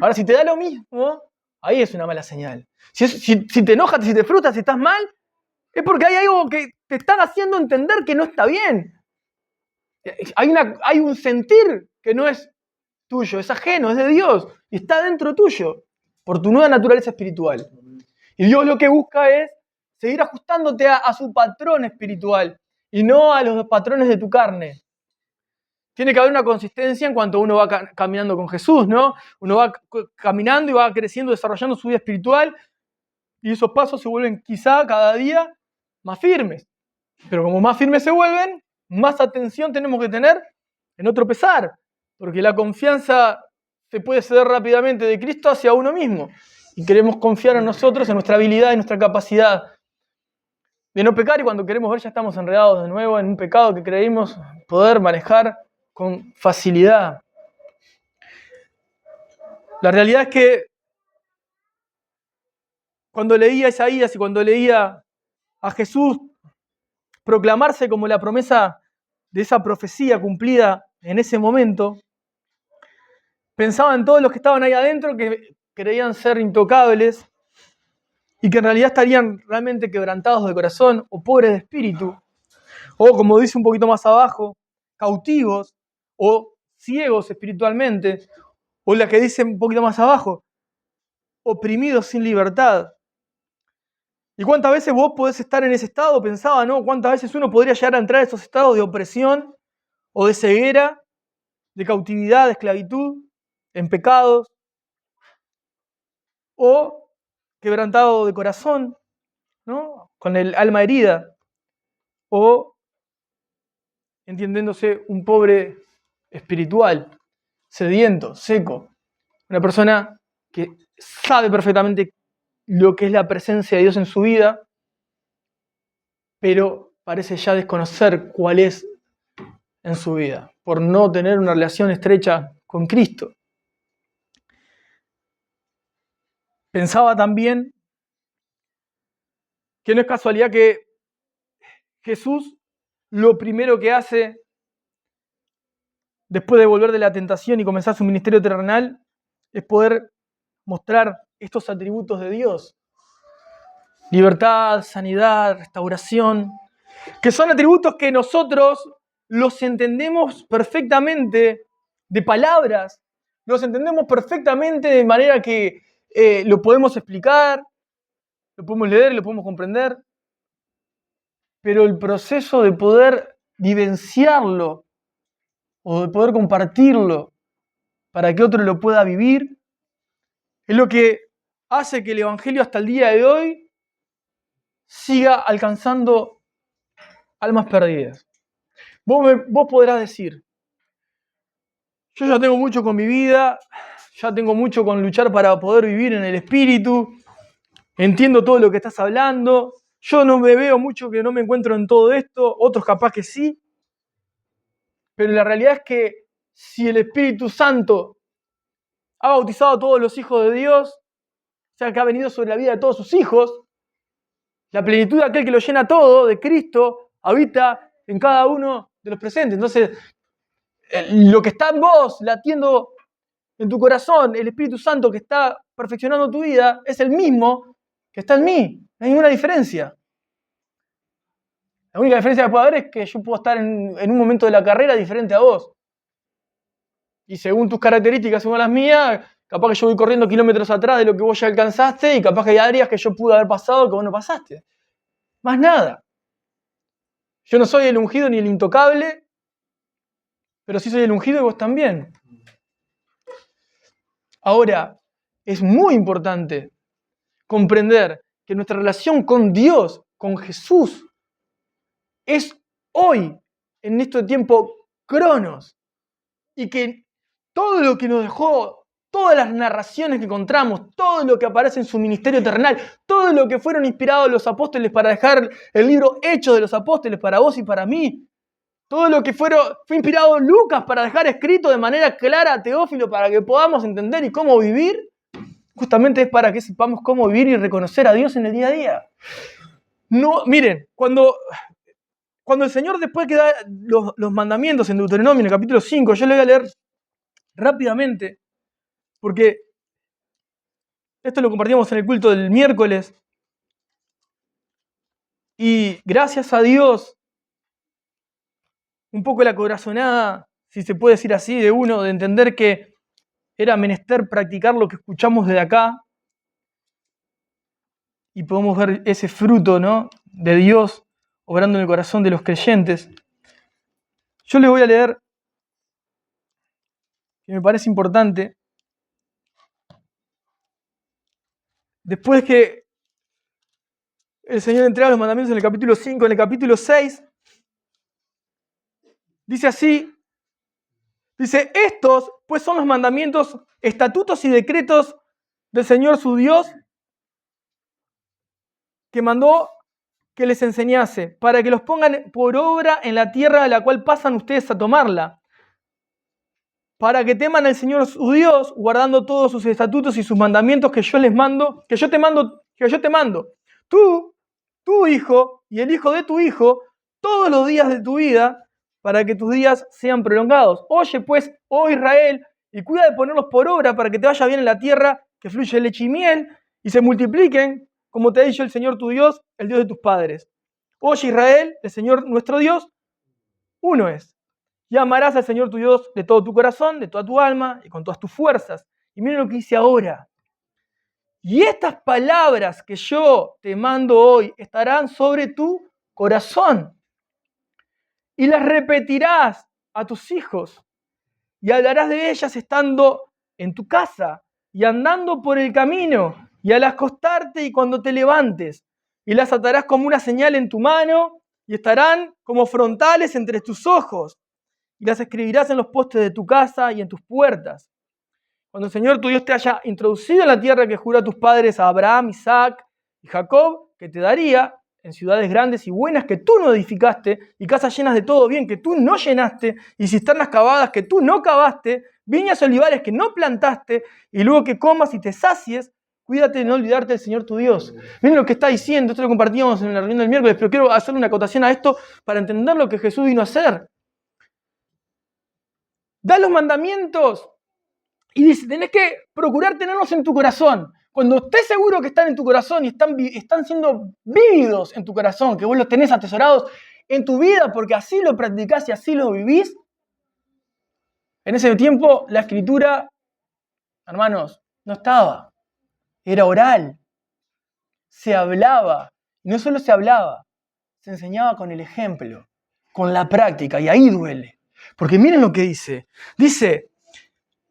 [SPEAKER 1] Ahora, si te da lo mismo, ahí es una mala señal. Si te enojas, si te frustras, si estás mal, es porque hay algo que te están haciendo entender que no está bien. Hay un sentir que no es tuyo, es ajeno, es de Dios, y está dentro tuyo, por tu nueva naturaleza espiritual. Y Dios lo que busca es seguir ajustándote a su patrón espiritual, y no a los patrones de tu carne. Tiene que haber una consistencia en cuanto uno va caminando con Jesús, ¿no? Uno va caminando y va creciendo, desarrollando su vida espiritual, y esos pasos se vuelven quizá cada día más firmes. Pero como más firmes se vuelven, más atención tenemos que tener en no tropezar, porque la confianza se puede ceder rápidamente de Cristo hacia uno mismo. Y queremos confiar en nosotros, en nuestra habilidad y nuestra capacidad de no pecar, y cuando queremos ver ya estamos enredados de nuevo en un pecado que creímos poder manejar con facilidad. La realidad es que cuando leía a Isaías y cuando leía a Jesús proclamarse como la promesa de esa profecía cumplida en ese momento, pensaba en todos los que estaban ahí adentro que creían ser intocables y que en realidad estarían realmente quebrantados de corazón o pobres de espíritu, o como dice un poquito más abajo, cautivos o ciegos espiritualmente, o la que dice un poquito más abajo, oprimidos sin libertad. ¿Y cuántas veces vos podés estar en ese estado? Pensaba, ¿no? ¿Cuántas veces uno podría llegar a entrar a esos estados de opresión o de ceguera, de cautividad, de esclavitud, en pecados, o quebrantado de corazón, ¿no? Con el alma herida, o entendiéndose un pobre espiritual, sediento, seco, una persona que sabe perfectamente lo que es la presencia de Dios en su vida, pero parece ya desconocer cuál es en su vida, por no tener una relación estrecha con Cristo. Pensaba también que no es casualidad que Jesús lo primero que hace después de volver de la tentación y comenzar su ministerio terrenal es poder mostrar estos atributos de Dios. Libertad, sanidad, restauración, que son atributos que nosotros los entendemos perfectamente de palabras, los entendemos perfectamente de manera que lo podemos explicar, lo podemos leer, lo podemos comprender, pero el proceso de poder vivenciarlo o de poder compartirlo para que otro lo pueda vivir, es lo que hace que el Evangelio hasta el día de hoy siga alcanzando almas perdidas. Vos podrás decir, yo ya tengo mucho con mi vida, ya tengo mucho con luchar para poder vivir en el Espíritu, entiendo todo lo que estás hablando, yo no me veo mucho que no me encuentro en todo esto, otros capaz que sí, pero la realidad es que si el Espíritu Santo ha bautizado a todos los hijos de Dios, o sea que ha venido sobre la vida de todos sus hijos, la plenitud de aquel que lo llena todo, de Cristo, habita en cada uno de los presentes. Entonces, lo que está en vos, latiendo en tu corazón, el Espíritu Santo que está perfeccionando tu vida, es el mismo que está en mí. No hay ninguna diferencia. La única diferencia que puede haber es que yo puedo estar en un momento de la carrera diferente a vos. Y según tus características, según las mías, capaz que yo voy corriendo kilómetros atrás de lo que vos ya alcanzaste y capaz que hay áreas que yo pude haber pasado que vos no pasaste. Más nada. Yo no soy el ungido ni el intocable, pero sí soy el ungido y vos también. Ahora, es muy importante comprender que nuestra relación con Dios, con Jesús, es hoy, en este tiempo cronos, y que todo lo que nos dejó, todas las narraciones que encontramos, todo lo que aparece en su ministerio terrenal, todo lo que fueron inspirados los apóstoles para dejar el libro Hechos de los Apóstoles para vos y para mí, todo lo que fue inspirado Lucas para dejar escrito de manera clara a Teófilo para que podamos entender y cómo vivir, justamente es para que sepamos cómo vivir y reconocer a Dios en el día a día. No, miren, cuando el Señor después que da los mandamientos en Deuteronomio, en el capítulo 5, yo le voy a leer rápidamente, porque esto lo compartíamos en el culto del miércoles, y gracias a Dios, un poco la corazonada, si se puede decir así, de uno, de entender que era menester practicar lo que escuchamos desde acá, y podemos ver ese fruto, ¿no?, de Dios obrando en el corazón de los creyentes. Yo les voy a leer, que me parece importante, después que el Señor entrega los mandamientos en el capítulo 5, en el capítulo 6, dice así, dice, estos pues son los mandamientos, estatutos y decretos del Señor su Dios, que mandó que les enseñase, para que los pongan por obra en la tierra a la cual pasan ustedes a tomarla, para que teman al Señor su Dios, guardando todos sus estatutos y sus mandamientos que yo les mando, que yo te mando, tú, tu hijo y el hijo de tu hijo, todos los días de tu vida, para que tus días sean prolongados. Oye pues, oh Israel, y cuida de ponerlos por obra para que te vaya bien en la tierra, que fluye leche y miel, y se multipliquen, como te ha dicho el Señor tu Dios, el Dios de tus padres. Oye Israel, el Señor nuestro Dios, uno es. Y amarás al Señor tu Dios de todo tu corazón, de toda tu alma y con todas tus fuerzas. Y miren lo que dice ahora. Y estas palabras que yo te mando hoy estarán sobre tu corazón. Y las repetirás a tus hijos. Y hablarás de ellas estando en tu casa y andando por el camino y al acostarte y cuando te levantes. Y las atarás como una señal en tu mano y estarán como frontales entre tus ojos. Y las escribirás en los postes de tu casa y en tus puertas. Cuando el Señor tu Dios te haya introducido en la tierra que juró a tus padres, a Abraham, Isaac y Jacob, que te daría, en ciudades grandes y buenas que tú no edificaste, y casas llenas de todo bien que tú no llenaste, y cisternas cavadas que tú no cavaste, viñas y olivares que no plantaste, y luego que comas y te sacies, cuídate de no olvidarte del Señor tu Dios. Miren lo que está diciendo, esto lo compartíamos en la reunión del miércoles, pero quiero hacer una acotación a esto para entender lo que Jesús vino a hacer. Da los mandamientos y dice, tenés que procurar tenerlos en tu corazón. Cuando estés seguro que están en tu corazón y están siendo vívidos en tu corazón, que vos los tenés atesorados en tu vida porque así lo practicás y así lo vivís, en ese tiempo la escritura, hermanos, no estaba. Era oral. Se hablaba. Y no solo se hablaba, se enseñaba con el ejemplo, con la práctica. Y ahí duele. Porque miren lo que dice. Dice,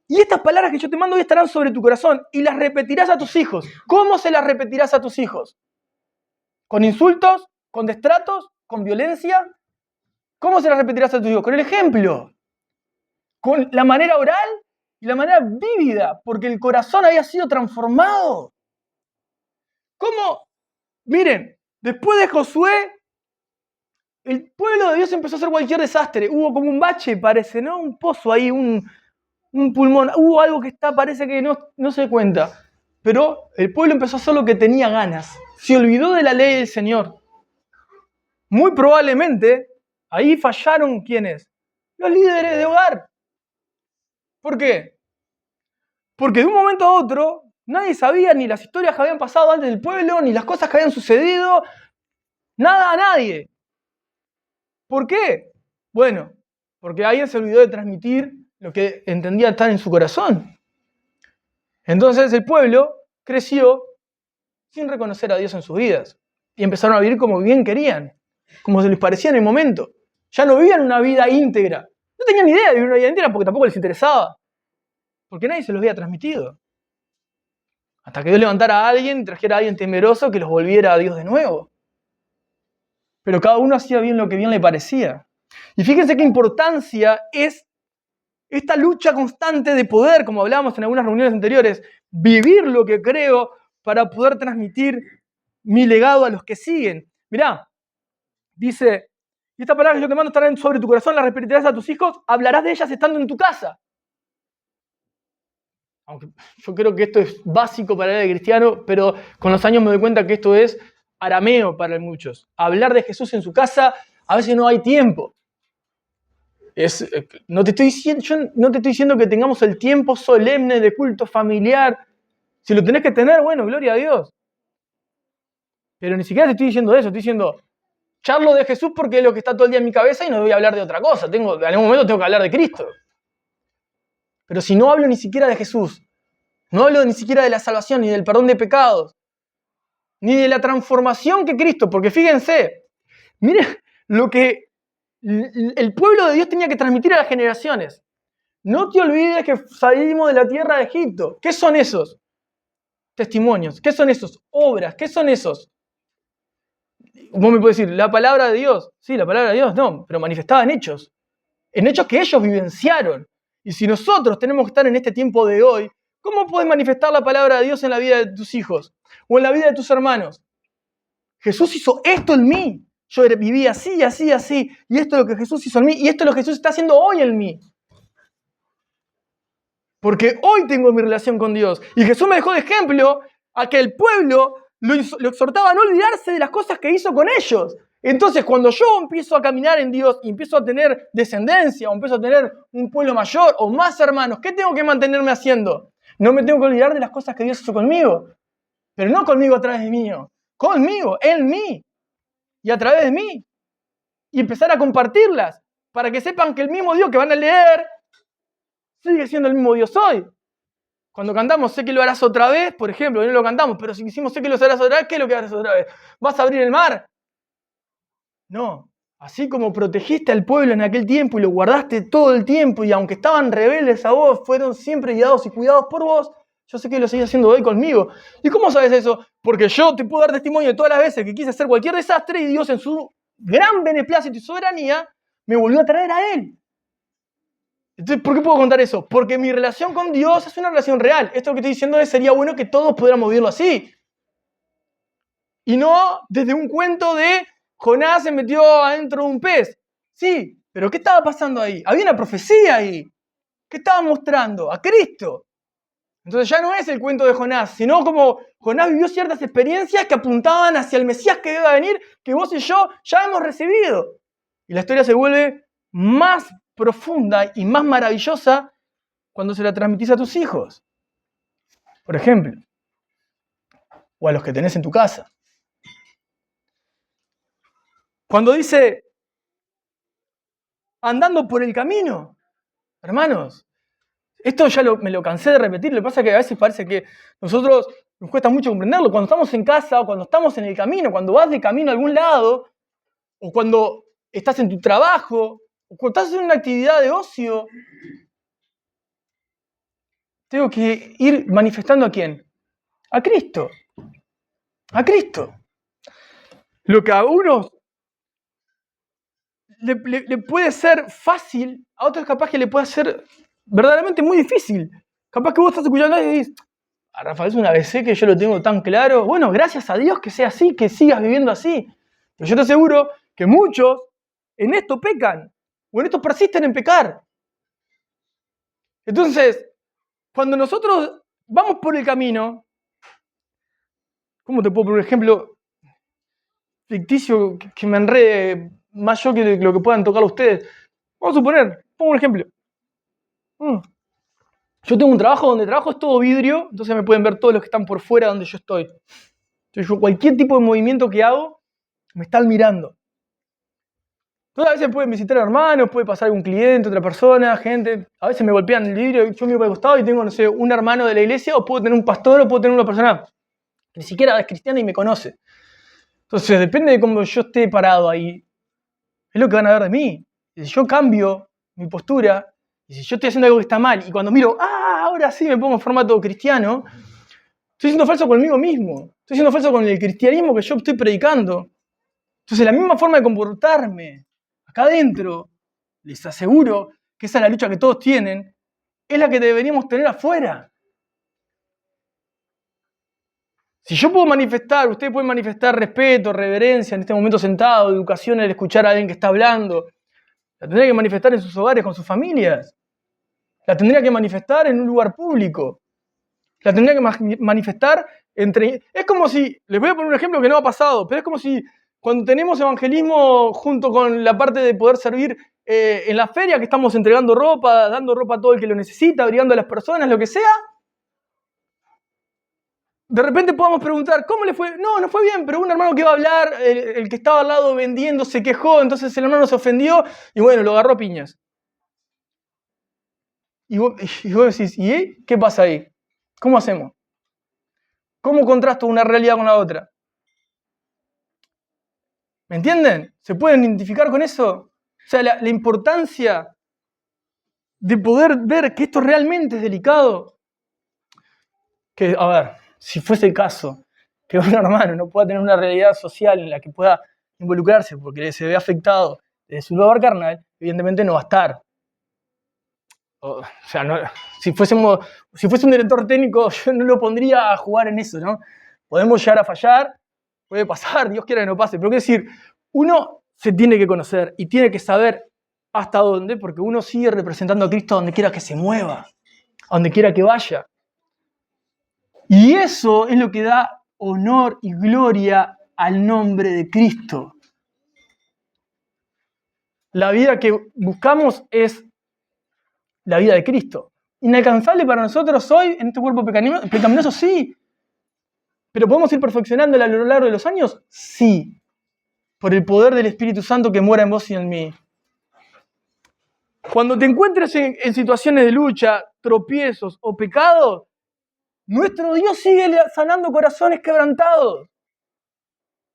[SPEAKER 1] y estas palabras que yo te mando hoy estarán sobre tu corazón y las repetirás a tus hijos. ¿Cómo se las repetirás a tus hijos? ¿Con insultos? ¿Con destratos? ¿Con violencia? ¿Cómo se las repetirás a tus hijos? Con el ejemplo. Con la manera oral y la manera vívida, porque el corazón había sido transformado. ¿Cómo? Miren, después de Josué, el pueblo de Dios empezó a hacer cualquier desastre. Hubo como un bache, parece, ¿no? Un pozo ahí, un pulmón, hubo algo que parece que no se cuenta. Pero el pueblo empezó a hacer lo que tenía ganas. Se olvidó de la ley del Señor. Muy probablemente, ahí fallaron, ¿quiénes? Los líderes de hogar. ¿Por qué? Porque de un momento a otro, Nadie sabía ni las historias que habían pasado antes del pueblo, ni las cosas que habían sucedido. Nada a nadie. ¿Por qué? Bueno, porque alguien se olvidó de transmitir lo que entendía estar en su corazón. Entonces el pueblo creció sin reconocer a Dios en sus vidas. Y empezaron a vivir como bien querían, como se les parecía en el momento. Ya no vivían una vida íntegra. No tenían ni idea de vivir una vida íntegra porque tampoco les interesaba. Porque nadie se los había transmitido. Hasta que Dios levantara a alguien y trajera a alguien temeroso que los volviera a Dios de nuevo. Pero cada uno hacía bien lo que bien le parecía. Y fíjense qué importancia es esta lucha constante de poder, como hablábamos en algunas reuniones anteriores, vivir lo que creo para poder transmitir mi legado a los que siguen. Mirá, dice, y esta palabra que yo te mando estará sobre tu corazón, la repetirás a tus hijos, hablarás de ellas estando en tu casa. Aunque yo creo que esto es básico para el cristiano, pero con los años me doy cuenta que esto es arameo para muchos. Hablar de Jesús en su casa, a veces no hay tiempo. No te estoy diciendo que tengamos el tiempo solemne de culto familiar. Si lo tenés que tener, bueno, gloria a Dios. Pero ni siquiera te estoy diciendo eso, estoy diciendo, charlo de Jesús porque es lo que está todo el día en mi cabeza y no voy a hablar de otra cosa. En algún momento tengo que hablar de Cristo. Pero si no hablo ni siquiera de Jesús, no hablo ni siquiera de la salvación, ni del perdón de pecados, ni de la transformación que Cristo, porque fíjense, miren lo que el pueblo de Dios tenía que transmitir a las generaciones. No te olvides que salimos de la tierra de Egipto. ¿Qué son esos testimonios? ¿Qué son esos obras? ¿Qué son esos? Vos me podés decir, la palabra de Dios. Sí, la palabra de Dios, no, pero manifestada en hechos que ellos vivenciaron. Y si nosotros tenemos que estar en este tiempo de hoy, ¿cómo puedes manifestar la palabra de Dios en la vida de tus hijos? O en la vida de tus hermanos. Jesús hizo esto en mí. Yo viví así, así, así. Y esto es lo que Jesús hizo en mí. Y esto es lo que Jesús está haciendo hoy en mí. Porque hoy tengo mi relación con Dios. Y Jesús me dejó de ejemplo a que el pueblo lo exhortaba a no olvidarse de las cosas que hizo con ellos. Entonces, cuando yo empiezo a caminar en Dios y empiezo a tener descendencia, o empiezo a tener un pueblo mayor o más hermanos, ¿qué tengo que mantenerme haciendo? No me tengo que olvidar de las cosas que Dios hizo conmigo. Pero no conmigo a través de mí. Conmigo, en mí. Y a través de mí. Y empezar a compartirlas. Para que sepan que el mismo Dios que van a leer sigue siendo el mismo Dios hoy. Cuando cantamos sé que lo harás otra vez, por ejemplo, no lo cantamos, pero si decimos sé que lo harás otra vez, ¿qué es lo que harás otra vez? ¿Vas a abrir el mar? No. Así como protegiste al pueblo en aquel tiempo y lo guardaste todo el tiempo, y aunque estaban rebeldes a vos, fueron siempre guiados y cuidados por vos, yo sé que lo seguís haciendo hoy conmigo. ¿Y cómo sabes eso? Porque yo te puedo dar testimonio de todas las veces que quise hacer cualquier desastre y Dios en su gran beneplácito y soberanía me volvió a traer a Él. Entonces, ¿por qué puedo contar eso? Porque mi relación con Dios es una relación real. Esto que estoy diciendo es, sería bueno que todos pudiéramos vivirlo así. Y no desde un cuento de Jonás se metió adentro de un pez. Sí, pero ¿qué estaba pasando ahí? Había una profecía ahí. ¿Qué estaba mostrando? A Cristo. Entonces ya no es el cuento de Jonás, sino como Jonás vivió ciertas experiencias que apuntaban hacia el Mesías que iba a venir, que vos y yo ya hemos recibido. Y la historia se vuelve más profunda y más maravillosa cuando se la transmitís a tus hijos, por ejemplo, o a los que tenés en tu casa. Cuando dice, andando por el camino, hermanos, esto ya me lo cansé de repetir, lo que pasa es que a veces parece que nosotros nos cuesta mucho comprenderlo. Cuando estamos en casa, o cuando estamos en el camino, cuando vas de camino a algún lado, o cuando estás en tu trabajo, o cuando estás en una actividad de ocio, tengo que ir manifestando ¿a quién? A Cristo. A Cristo. Lo que a unos le puede ser fácil, a otros capaz que le puede ser verdaderamente muy difícil. Capaz que vos estás escuchando y dices, Rafael, es una ABC que yo lo tengo tan claro. Bueno, gracias a Dios que sea así, que sigas viviendo así. Pero yo te aseguro que muchos en esto pecan, o en esto persisten en pecar. Entonces, cuando nosotros vamos por el camino, ¿cómo te puedo poner un ejemplo ficticio que me enrede más yo que lo que puedan tocar ustedes? Vamos a suponer, pongo un ejemplo. Yo tengo un trabajo donde trabajo es todo vidrio, entonces me pueden ver todos los que están por fuera donde yo estoy. Entonces yo cualquier tipo de movimiento que hago, me están mirando. Entonces a veces pueden visitar hermanos, puede pasar algún cliente, otra persona, gente. A veces me golpean el vidrio, yo miro para el costado y tengo, no sé, un hermano de la iglesia, o puedo tener un pastor, o puedo tener una persona que ni siquiera es cristiana y me conoce. Entonces depende de cómo yo esté parado ahí, es lo que van a ver de mí. Y si yo cambio mi postura, y si yo estoy haciendo algo que está mal, y cuando miro, ahora sí me pongo en formato cristiano, estoy siendo falso conmigo mismo. Estoy siendo falso con el cristianismo que yo estoy predicando. Entonces la misma forma de comportarme acá adentro, les aseguro que esa es la lucha que todos tienen, es la que deberíamos tener afuera. Si yo puedo manifestar, ustedes pueden manifestar respeto, reverencia en este momento sentado, educación al escuchar a alguien que está hablando, la tendría que manifestar en sus hogares, con sus familias. La tendría que manifestar en un lugar público. La tendría que manifestar entre... Es como si, les voy a poner un ejemplo que no ha pasado, pero es como si cuando tenemos evangelismo junto con la parte de poder servir en la feria, que estamos entregando ropa, dando ropa a todo el que lo necesita, brigando a las personas, lo que sea, de repente podamos preguntar, ¿cómo le fue? No, no fue bien, pero un hermano que iba a hablar, el que estaba al lado vendiendo, se quejó, entonces el hermano se ofendió y bueno, lo agarró a piñas. Y vos decís, ¿y qué pasa ahí? ¿Cómo hacemos? ¿Cómo contrasto una realidad con la otra? ¿Me entienden? ¿Se pueden identificar con eso? O sea, la importancia de poder ver que esto realmente es delicado. Que, a ver, si fuese el caso que un hermano no pueda tener una realidad social en la que pueda involucrarse porque se ve afectado de su lugar carnal, evidentemente no va a estar. O sea, no, si fuese un director técnico, yo no lo pondría a jugar en eso, ¿no? Podemos llegar a fallar, puede pasar, Dios quiera que no pase, pero quiero decir, uno se tiene que conocer y tiene que saber hasta dónde, porque uno sigue representando a Cristo donde quiera que se mueva, a donde quiera que vaya. Y eso es lo que da honor y gloria al nombre de Cristo. La vida que buscamos es la vida de Cristo. ¿Inalcanzable para nosotros hoy en este cuerpo pecaminoso? Sí. ¿Pero podemos ir perfeccionándola a lo largo de los años? Sí. Por el poder del Espíritu Santo que mora en vos y en mí. Cuando te encuentres en situaciones de lucha, tropiezos o pecado, nuestro Dios sigue sanando corazones quebrantados.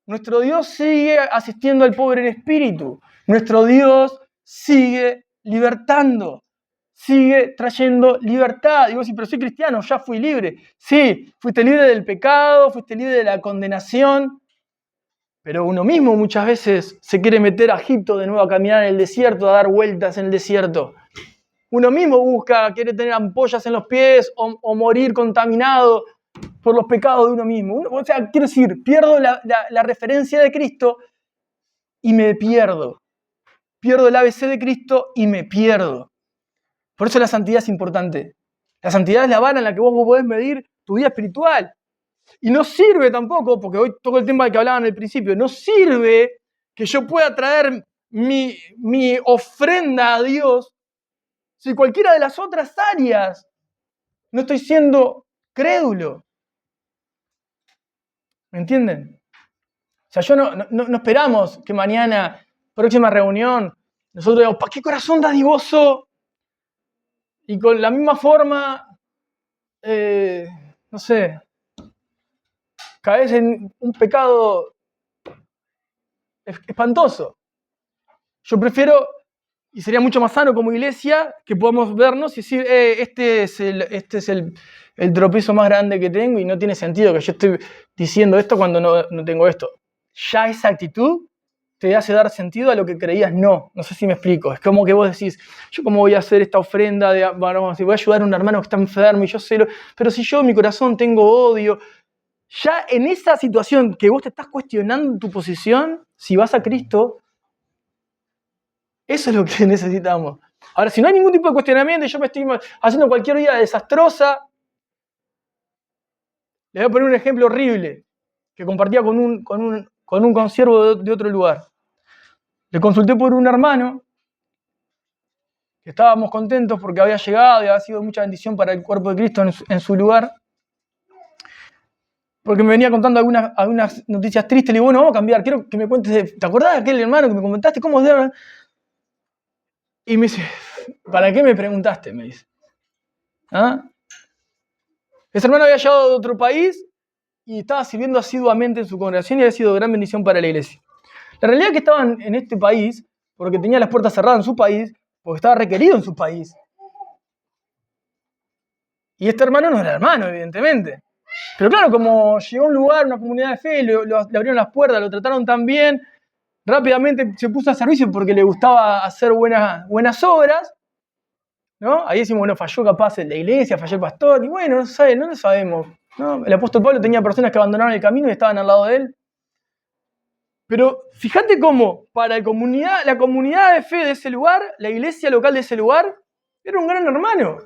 [SPEAKER 1] Nuestro Dios sigue asistiendo al pobre en espíritu. Nuestro Dios sigue libertando. Sigue trayendo libertad. Digo, sí, pero soy cristiano, ya fui libre. Sí, fuiste libre del pecado, fuiste libre de la condenación, pero uno mismo muchas veces se quiere meter a Egipto de nuevo a caminar en el desierto, a dar vueltas en el desierto. Uno mismo quiere tener ampollas en los pies o morir contaminado por los pecados de uno mismo. O sea, quiero decir, pierdo la referencia de Cristo y me pierdo. Pierdo el ABC de Cristo y me pierdo. Por eso la santidad es importante. La santidad es la vara en la que vos podés medir tu vida espiritual. Y no sirve tampoco, porque hoy toco el tema del que hablaban al principio, no sirve que yo pueda traer mi ofrenda a Dios si cualquiera de las otras áreas no estoy siendo crédulo. ¿Me entienden? O sea, no esperamos que mañana, próxima reunión, nosotros digamos, ¿para qué corazón dadivoso? Y con la misma forma, no sé, caes en un pecado espantoso. Yo prefiero, y sería mucho más sano como iglesia, que podamos vernos y decir, este es el tropiezo más grande que tengo y no tiene sentido que yo esté diciendo esto cuando no tengo esto. Ya esa actitud te hace dar sentido a lo que creías no. No sé si me explico. Es como que vos decís, ¿yo cómo voy a hacer esta ofrenda? Bueno, si voy a ayudar a un hermano que está enfermo y yo sé, pero si yo en mi corazón tengo odio. Ya en esa situación que vos te estás cuestionando tu posición, si vas a Cristo, eso es lo que necesitamos. Ahora, si no hay ningún tipo de cuestionamiento y yo me estoy haciendo cualquier vida desastrosa, les voy a poner un ejemplo horrible que compartía con un consiervo de otro lugar. Le consulté por un hermano que estábamos contentos porque había llegado y había sido mucha bendición para el cuerpo de Cristo en su lugar. Porque me venía contando algunas noticias tristes. Le digo, bueno, vamos a cambiar. Quiero que me cuentes, ¿te acordás de aquel hermano que me comentaste? ¿Cómo era? Y me dice, ¿para qué me preguntaste? Me dice. ¿Ah? Ese hermano había llegado de otro país y estaba sirviendo asiduamente en su congregación y había sido de gran bendición para la iglesia. La realidad es que estaban en este país porque tenía las puertas cerradas en su país, porque estaba requerido en su país. Y este hermano no era hermano, evidentemente. Pero claro, como llegó a un lugar, una comunidad de fe, le abrieron las puertas, lo trataron tan bien, rápidamente se puso a servicio porque le gustaba hacer buenas obras, ¿no? Ahí decimos, bueno, falló capaz la iglesia, falló el pastor, y bueno, no lo sabemos, ¿no? El apóstol Pablo tenía personas que abandonaron el camino y estaban al lado de él. Pero fíjate cómo, para la comunidad de fe de ese lugar, la iglesia local de ese lugar, era un gran hermano.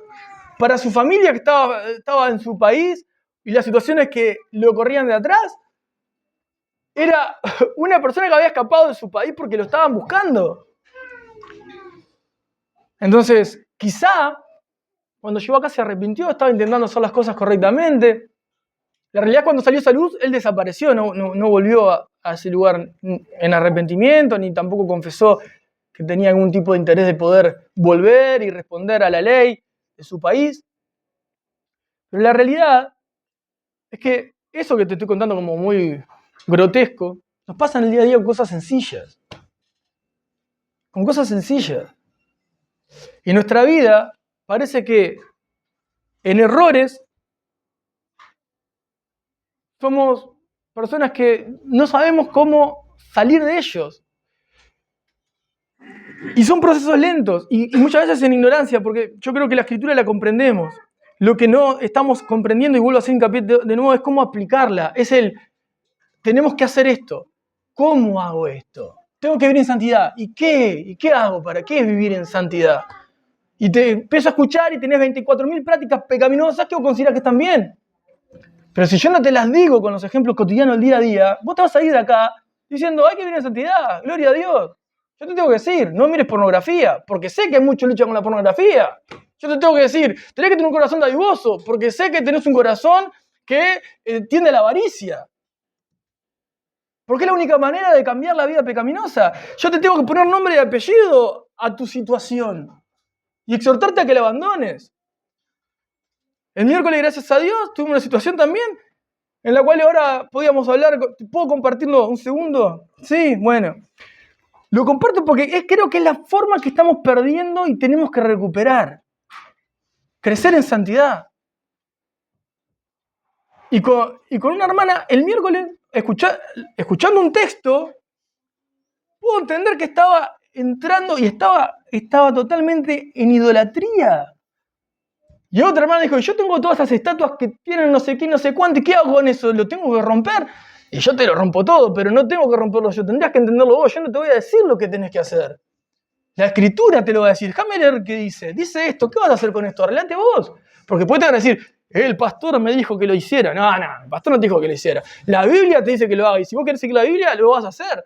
[SPEAKER 1] Para su familia que estaba en su país y las situaciones que lo corrían de atrás, era una persona que había escapado de su país porque lo estaban buscando. Entonces, quizá, cuando llegó acá se arrepintió, estaba intentando hacer las cosas correctamente. La realidad es que cuando salió esa luz, él desapareció, no volvió a ese lugar en arrepentimiento, ni tampoco confesó que tenía algún tipo de interés de poder volver y responder a la ley de su país. Pero la realidad es que eso que te estoy contando como muy grotesco, nos pasa en el día a día con cosas sencillas. Con cosas sencillas. Y nuestra vida parece que en errores somos personas que no sabemos cómo salir de ellos. Y son procesos lentos y muchas veces en ignorancia, porque yo creo que la escritura la comprendemos. Lo que no estamos comprendiendo, y vuelvo a hacer hincapié de nuevo, es cómo aplicarla. Tenemos que hacer esto. ¿Cómo hago esto? Tengo que vivir en santidad. ¿Y qué? ¿Y qué hago? ¿Para qué es vivir en santidad? Y te empiezo a escuchar y tenés 24.000 prácticas pecaminosas que vos considerás que están bien. Pero si yo no te las digo con los ejemplos cotidianos del día a día, vos te vas a ir de acá diciendo, hay que vivir en santidad, gloria a Dios. Yo te tengo que decir, no mires pornografía, porque sé que hay mucha lucha con la pornografía. Yo te tengo que decir, tenés que tener un corazón dadivoso, porque sé que tenés un corazón que tiende a la avaricia. Porque es la única manera de cambiar la vida pecaminosa. Yo te tengo que poner nombre y apellido a tu situación y exhortarte a que la abandones. El miércoles, gracias a Dios, tuve una situación también en la cual ahora podíamos hablar. ¿Puedo compartirlo un segundo? Sí, bueno. Lo comparto porque creo que es la forma que estamos perdiendo y tenemos que recuperar. Crecer en santidad. Y con una hermana, el miércoles, escuchando un texto, puedo entender que estaba entrando y estaba totalmente en idolatría. Y otra hermana dijo, yo tengo todas esas estatuas que tienen no sé qué, no sé cuánto, ¿y qué hago con eso? ¿Lo tengo que romper? Y yo te lo rompo todo, pero no tengo que romperlo yo, tendrías que entenderlo vos, yo no te voy a decir lo que tenés que hacer. La escritura te lo va a decir, déjame leer qué dice. Dice esto, ¿qué vas a hacer con esto? Arreglate vos. Porque después te van a decir, el pastor me dijo que lo hiciera. No, el pastor no te dijo que lo hiciera. La Biblia te dice que lo haga, y si vos querés seguir la Biblia, lo vas a hacer.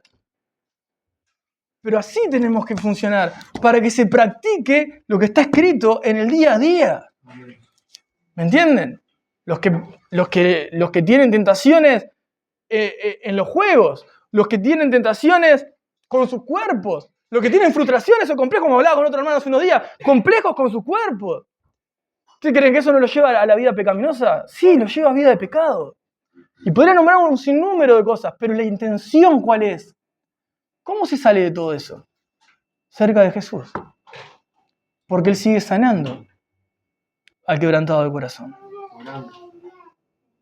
[SPEAKER 1] Pero así tenemos que funcionar, para que se practique lo que está escrito en el día a día. ¿Me entienden? Los que tienen tentaciones en los juegos, los que tienen tentaciones con sus cuerpos, los que tienen frustraciones o complejos, como hablaba con otro hermano hace unos días, complejos con sus cuerpos. ¿Ustedes creen que eso no lo lleva a la vida pecaminosa? Sí, lo lleva a vida de pecado. Y podría nombrar un sinnúmero de cosas, pero la intención, ¿cuál es? ¿Cómo se sale de todo eso? Cerca de Jesús. Porque Él sigue sanando al quebrantado de corazón.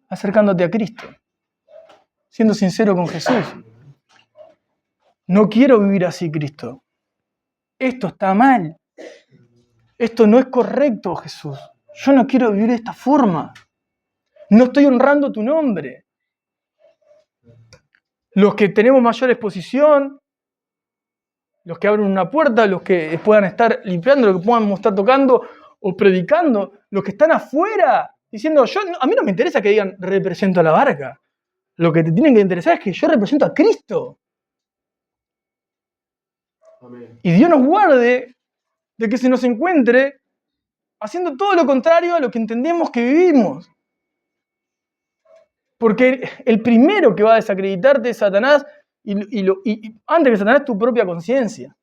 [SPEAKER 1] Acercándote a Cristo. Siendo sincero con Jesús. No quiero vivir así, Cristo. Esto está mal. Esto no es correcto, Jesús. Yo no quiero vivir de esta forma. No estoy honrando tu nombre. Los que tenemos mayor exposición, los que abren una puerta, los que puedan estar limpiando, los que puedan estar tocando o predicando, los que están afuera diciendo, a mí no me interesa que digan represento a la barca. Lo que te tiene que interesar es que yo represento a Cristo. Amén. Y Dios nos guarde de que se nos encuentre haciendo todo lo contrario a lo que entendemos que vivimos. Porque el primero que va a desacreditarte es Satanás, y antes que Satanás, tu propia conciencia.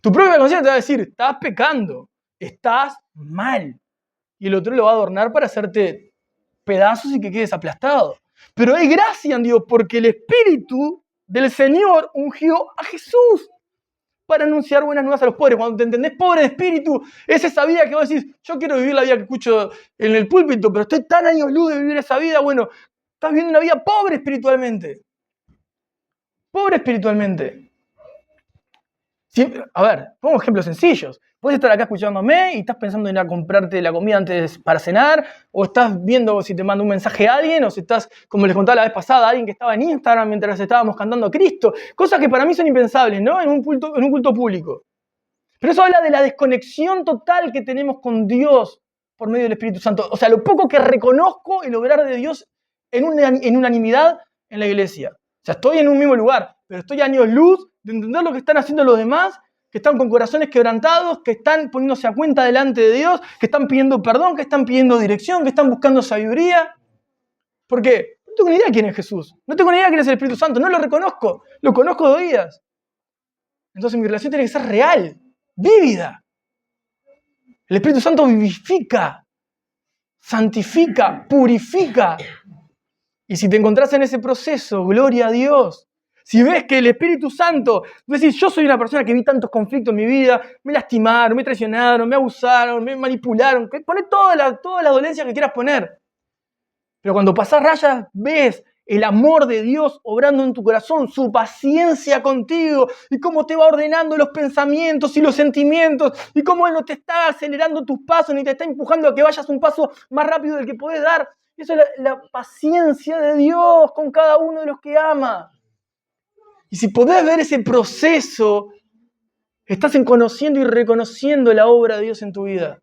[SPEAKER 1] Tu propia conciencia te va a decir, estás pecando, estás mal. Y el otro lo va a adornar para hacerte pedazos y que quedes aplastado. Pero hay gracia en Dios, porque el Espíritu del Señor ungió a Jesús para anunciar buenas nuevas a los pobres. Cuando te entendés pobre de espíritu, es esa vida que vos decís, yo quiero vivir la vida que escucho en el púlpito, pero estoy tan años luz de vivir esa vida. Bueno, estás viviendo una vida pobre espiritualmente. Pobre espiritualmente. Sí, a ver, pongo ejemplos sencillos. Puedes estar acá escuchándome y estás pensando en ir a comprarte la comida antes para cenar, o estás viendo si te manda un mensaje a alguien, o si estás, como les contaba la vez pasada, alguien que estaba en Instagram mientras estábamos cantando a Cristo. Cosas que para mí son impensables, ¿no? En un culto público. Pero eso habla de la desconexión total que tenemos con Dios por medio del Espíritu Santo. O sea, lo poco que reconozco el obrar de Dios en unanimidad en la iglesia. O sea, estoy en un mismo lugar, pero estoy a años luz de entender lo que están haciendo los demás, que están con corazones quebrantados, que están poniéndose a cuenta delante de Dios, que están pidiendo perdón, que están pidiendo dirección, que están buscando sabiduría. ¿Por qué? No tengo ni idea de quién es Jesús. No tengo ni idea de quién es el Espíritu Santo. No lo reconozco. Lo conozco de oídas. Entonces mi relación tiene que ser real, vívida. El Espíritu Santo vivifica, santifica, purifica. Y si te encontrás en ese proceso, gloria a Dios. Si ves que el Espíritu Santo, decís, yo soy una persona que vi tantos conflictos en mi vida, me lastimaron, me traicionaron, me abusaron, me manipularon, poné toda la dolencia que quieras poner. Pero cuando pasás rayas, ves el amor de Dios obrando en tu corazón, su paciencia contigo, y cómo te va ordenando los pensamientos y los sentimientos, y cómo Él no te está acelerando tus pasos, ni te está empujando a que vayas un paso más rápido del que podés dar. Eso es la paciencia de Dios con cada uno de los que ama. Y si podés ver ese proceso, estás conociendo y reconociendo la obra de Dios en tu vida.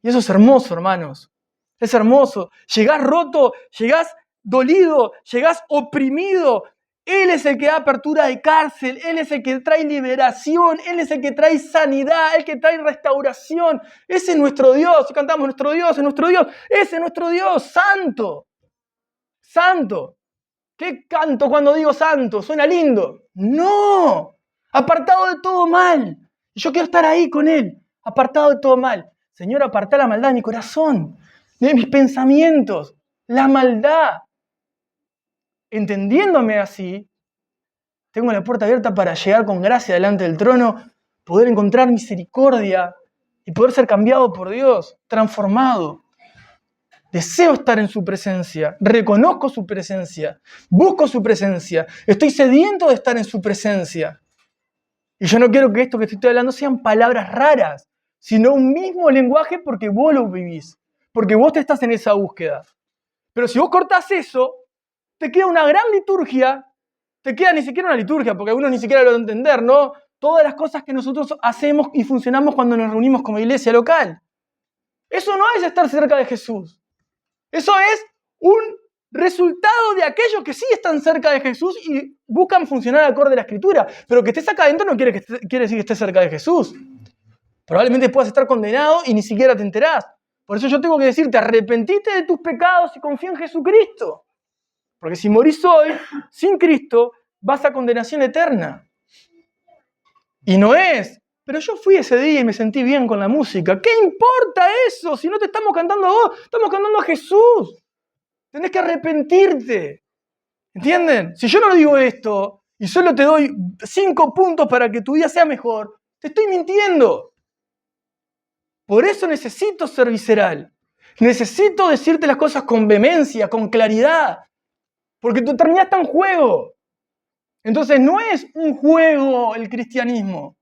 [SPEAKER 1] Y eso es hermoso, hermanos. Es hermoso. Llegás roto, llegás dolido, llegás oprimido. Él es el que da apertura de cárcel. Él es el que trae liberación. Él es el que trae sanidad. El que trae restauración. Ese es nuestro Dios. Si cantamos nuestro Dios, es nuestro Dios. Ese es nuestro Dios, santo. Santo. ¿Qué canto cuando digo santo? ¿Suena lindo? No. Apartado de todo mal. Y yo quiero estar ahí con Él. Apartado de todo mal. Señor, apartá la maldad de mi corazón, de mis pensamientos, la maldad. Entendiéndome así, tengo la puerta abierta para llegar con gracia delante del trono, poder encontrar misericordia y poder ser cambiado por Dios, transformado. Deseo estar en su presencia, reconozco su presencia, busco su presencia, estoy sediento de estar en su presencia. Y yo no quiero que esto que te estoy hablando sean palabras raras, sino un mismo lenguaje porque vos lo vivís, porque vos te estás en esa búsqueda. Pero si vos cortás eso, te queda una gran liturgia, te queda ni siquiera una liturgia, porque algunos ni siquiera lo van a entender, ¿no? Todas las cosas que nosotros hacemos y funcionamos cuando nos reunimos como iglesia local. Eso no es estar cerca de Jesús. Eso es un resultado de aquellos que sí están cerca de Jesús y buscan funcionar acorde a la Escritura. Pero que estés acá adentro no quiere decir que estés cerca de Jesús. Probablemente puedas estar condenado y ni siquiera te enterás. Por eso yo tengo que decirte, arrepentite de tus pecados y confía en Jesucristo. Porque si morís hoy, sin Cristo, vas a condenación eterna. Y no es, pero yo fui ese día y me sentí bien con la música. ¿Qué importa eso? Si no te estamos cantando a vos, estamos cantando a Jesús. Tenés que arrepentirte. ¿Entienden? Si yo no digo esto y solo te doy 5 puntos para que tu vida sea mejor, te estoy mintiendo. Por eso necesito ser visceral. Necesito decirte las cosas con vehemencia, con claridad. Porque tu eternidad está en juego. Entonces no es un juego el cristianismo.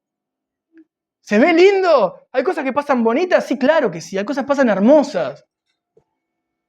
[SPEAKER 1] ¿Se ve lindo? ¿Hay cosas que pasan bonitas? Sí, claro que sí. Hay cosas que pasan hermosas.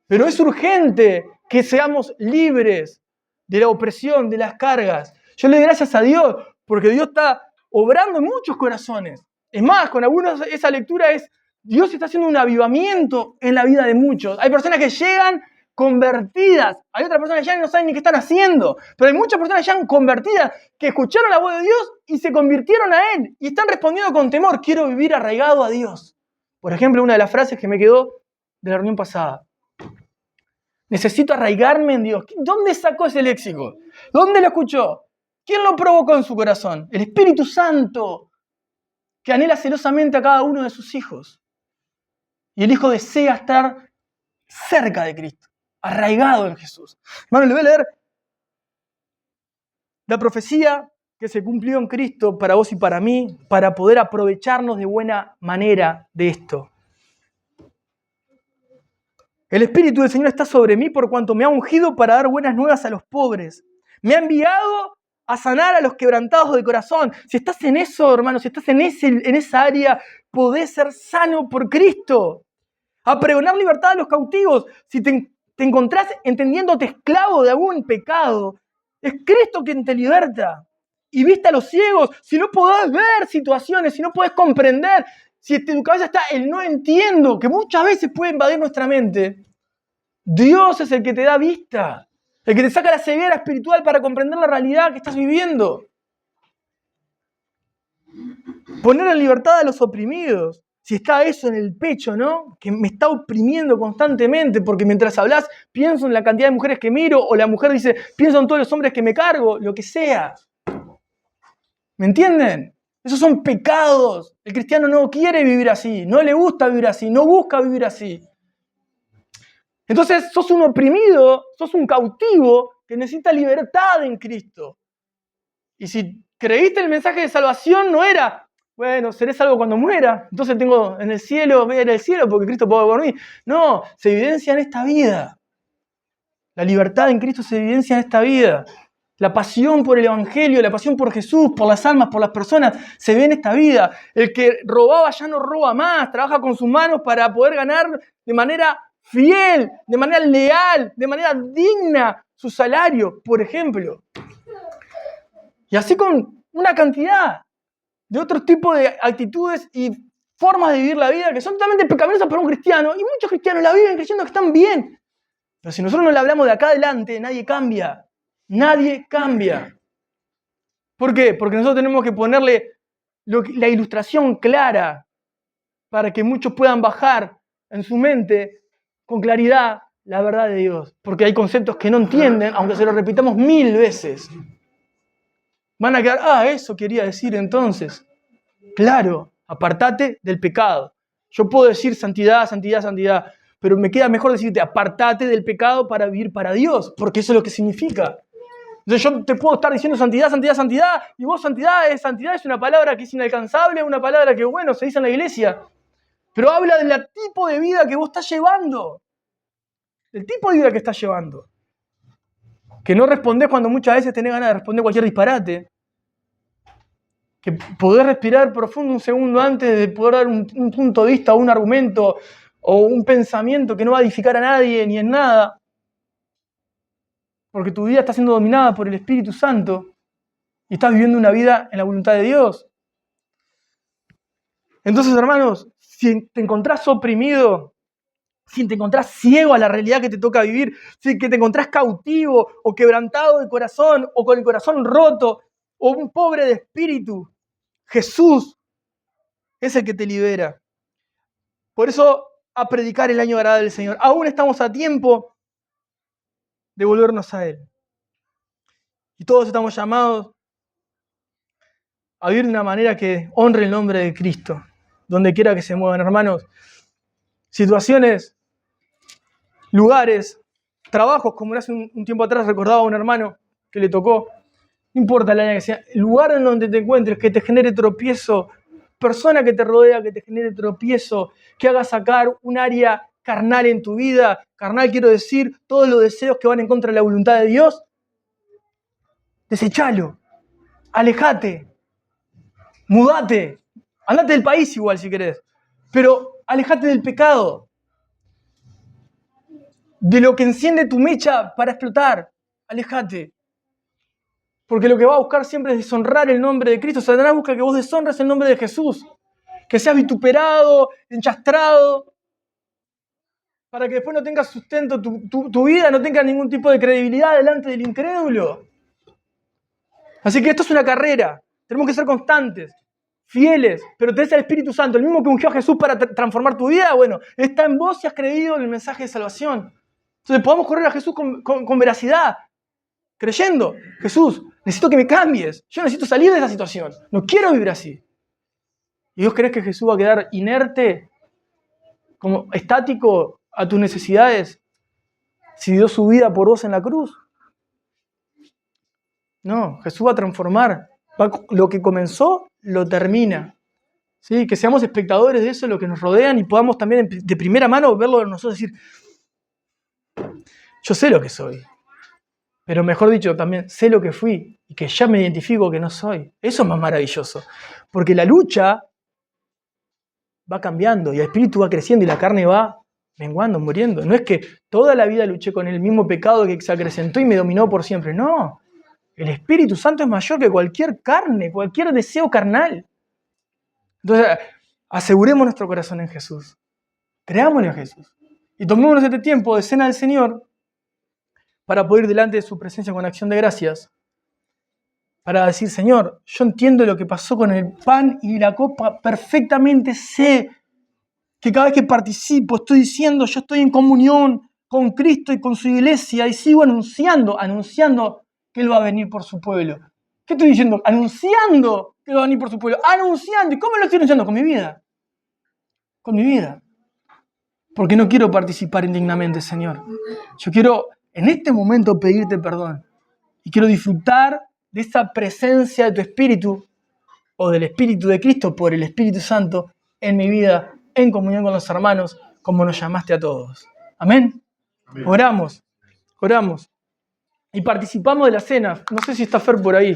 [SPEAKER 1] Pero es urgente que seamos libres de la opresión, de las cargas. Yo le doy gracias a Dios porque Dios está obrando en muchos corazones. Es más, con algunos esa lectura es Dios está haciendo un avivamiento en la vida de muchos. Hay personas que llegan convertidas. Hay otras personas que ya no saben ni qué están haciendo, pero hay muchas personas ya convertidas que escucharon la voz de Dios y se convirtieron a Él y están respondiendo con temor: quiero vivir arraigado a Dios. Por ejemplo, una de las frases que me quedó de la reunión pasada: necesito arraigarme en Dios. ¿Dónde sacó ese léxico? ¿Dónde lo escuchó? ¿Quién lo provocó en su corazón? El Espíritu Santo, que anhela celosamente a cada uno de sus hijos. Y el Hijo desea estar cerca de Cristo, arraigado en Jesús. Hermano, le voy a leer la profecía que se cumplió en Cristo para vos y para mí, para poder aprovecharnos de buena manera de esto. El Espíritu del Señor está sobre mí por cuanto me ha ungido para dar buenas nuevas a los pobres. Me ha enviado a sanar a los quebrantados de corazón. Si estás en eso, hermano, si estás en esa área, podés ser sano por Cristo. A pregonar libertad a los cautivos. Si te encontrás entendiéndote esclavo de algún pecado, es Cristo quien te liberta. Y viste a los ciegos. Si no podés ver situaciones, si no podés comprender, si en tu cabeza está el no entiendo, que muchas veces puede invadir nuestra mente, Dios es el que te da vista, el que te saca la ceguera espiritual para comprender la realidad que estás viviendo. Poner en libertad a los oprimidos. Si está eso en el pecho, ¿no? Que me está oprimiendo constantemente, porque mientras hablas pienso en la cantidad de mujeres que miro, o la mujer dice, pienso en todos los hombres que me cargo, lo que sea. ¿Me entienden? Esos son pecados. El cristiano no quiere vivir así, no le gusta vivir así, no busca vivir así. Entonces sos un oprimido, sos un cautivo que necesita libertad en Cristo. Y si creíste el mensaje de salvación, no era, bueno, seré salvo cuando muera, entonces tengo en el cielo, voy a ir al cielo porque Cristo puede por mí. No, se evidencia en esta vida. La libertad en Cristo se evidencia en esta vida. La pasión por el Evangelio, la pasión por Jesús, por las almas, por las personas, se ve en esta vida. El que robaba ya no roba más, trabaja con sus manos para poder ganar de manera fiel, de manera leal, de manera digna su salario, por ejemplo. Y así con una cantidad de otro tipo de actitudes y formas de vivir la vida que son totalmente pecaminosas para un cristiano, y muchos cristianos la viven creyendo que están bien. Pero si nosotros no le hablamos de acá adelante, nadie cambia. Nadie cambia. ¿Por qué? Porque nosotros tenemos que ponerle la ilustración clara para que muchos puedan bajar en su mente con claridad la verdad de Dios. Porque hay conceptos que no entienden, aunque se los repitamos 1000 veces. Van a quedar, eso quería decir entonces. Claro, apartate del pecado. Yo puedo decir santidad, santidad, santidad, pero me queda mejor decirte apartate del pecado para vivir para Dios, porque eso es lo que significa. Entonces yo te puedo estar diciendo santidad, santidad, santidad, y vos santidad es una palabra que es inalcanzable, una palabra que, bueno, se dice en la iglesia, pero habla del tipo de vida que vos estás llevando, del tipo de vida que estás llevando, que no respondés cuando muchas veces tenés ganas de responder cualquier disparate, que podés respirar profundo un segundo antes de poder dar un punto de vista o un argumento o un pensamiento que no va a edificar a nadie ni en nada, porque tu vida está siendo dominada por el Espíritu Santo y estás viviendo una vida en la voluntad de Dios. Entonces, hermanos, si te encontrás oprimido, si te encontrás ciego a la realidad que te toca vivir, si te encontrás cautivo o quebrantado de corazón o con el corazón roto o un pobre de espíritu, Jesús es el que te libera. Por eso, a predicar el año agradable del Señor. Aún estamos a tiempo de volvernos a Él. Y todos estamos llamados a vivir de una manera que honre el nombre de Cristo, donde quiera que se muevan, hermanos. Situaciones, lugares, trabajos, como hace un tiempo atrás recordaba a un hermano que le tocó, no importa el área que sea, el lugar en donde te encuentres, que te genere tropiezo, persona que te rodea, que te genere tropiezo, que haga sacar un área carnal en tu vida. Carnal quiero decir, todos los deseos que van en contra de la voluntad de Dios, desechalo, alejate, mudate, andate del país igual si querés, pero alejate del pecado, de lo que enciende tu mecha para explotar, alejate. Porque lo que va a buscar siempre es deshonrar el nombre de Cristo. Satanás busca que vos deshonres el nombre de Jesús, que seas vituperado, enchastrado, para que después no tengas sustento, tu vida no tenga ningún tipo de credibilidad delante del incrédulo. Así que esto es una carrera. Tenemos que ser constantes, fieles, pero tenés al Espíritu Santo, el mismo que ungió a Jesús para transformar tu vida. Bueno, está en vos si has creído en el mensaje de salvación. Entonces podamos correr a Jesús con veracidad, creyendo: Jesús, necesito que me cambies. Yo necesito salir de esa situación. No quiero vivir así. ¿Y vos creés que Jesús va a quedar inerte, como estático a tus necesidades, si dio su vida por vos en la cruz? No, Jesús va a transformar. Lo que comenzó, lo termina. ¿Sí? Que seamos espectadores de eso, lo que nos rodean, y podamos también de primera mano verlo en nosotros y decir: yo sé lo que soy. Pero mejor dicho, también sé lo que fui y que ya me identifico que no soy. Eso es más maravilloso. Porque la lucha va cambiando y el espíritu va creciendo y la carne va menguando, muriendo. No es que toda la vida luché con el mismo pecado que se acrecentó y me dominó por siempre. No. El Espíritu Santo es mayor que cualquier carne, cualquier deseo carnal. Entonces, aseguremos nuestro corazón en Jesús. Creámosle a Jesús. Y tomémonos este tiempo de cena del Señor para poder ir delante de su presencia con acción de gracias. Para decir: Señor, yo entiendo lo que pasó con el pan y la copa perfectamente. Sé que cada vez que participo estoy diciendo: yo estoy en comunión con Cristo y con su iglesia, y sigo anunciando que Él va a venir por su pueblo. ¿Qué estoy diciendo? Anunciando que Él va a venir por su pueblo. Anunciando. ¿Y cómo lo estoy anunciando? Con mi vida. Con mi vida. Porque no quiero participar indignamente, Señor. Yo quiero en este momento pedirte perdón. Y quiero disfrutar de esa presencia de tu Espíritu, o del Espíritu de Cristo por el Espíritu Santo en mi vida, en comunión con los hermanos, como nos llamaste a todos. Amén. Amén. Oramos. Y participamos de la cena. No sé si está Fer por ahí.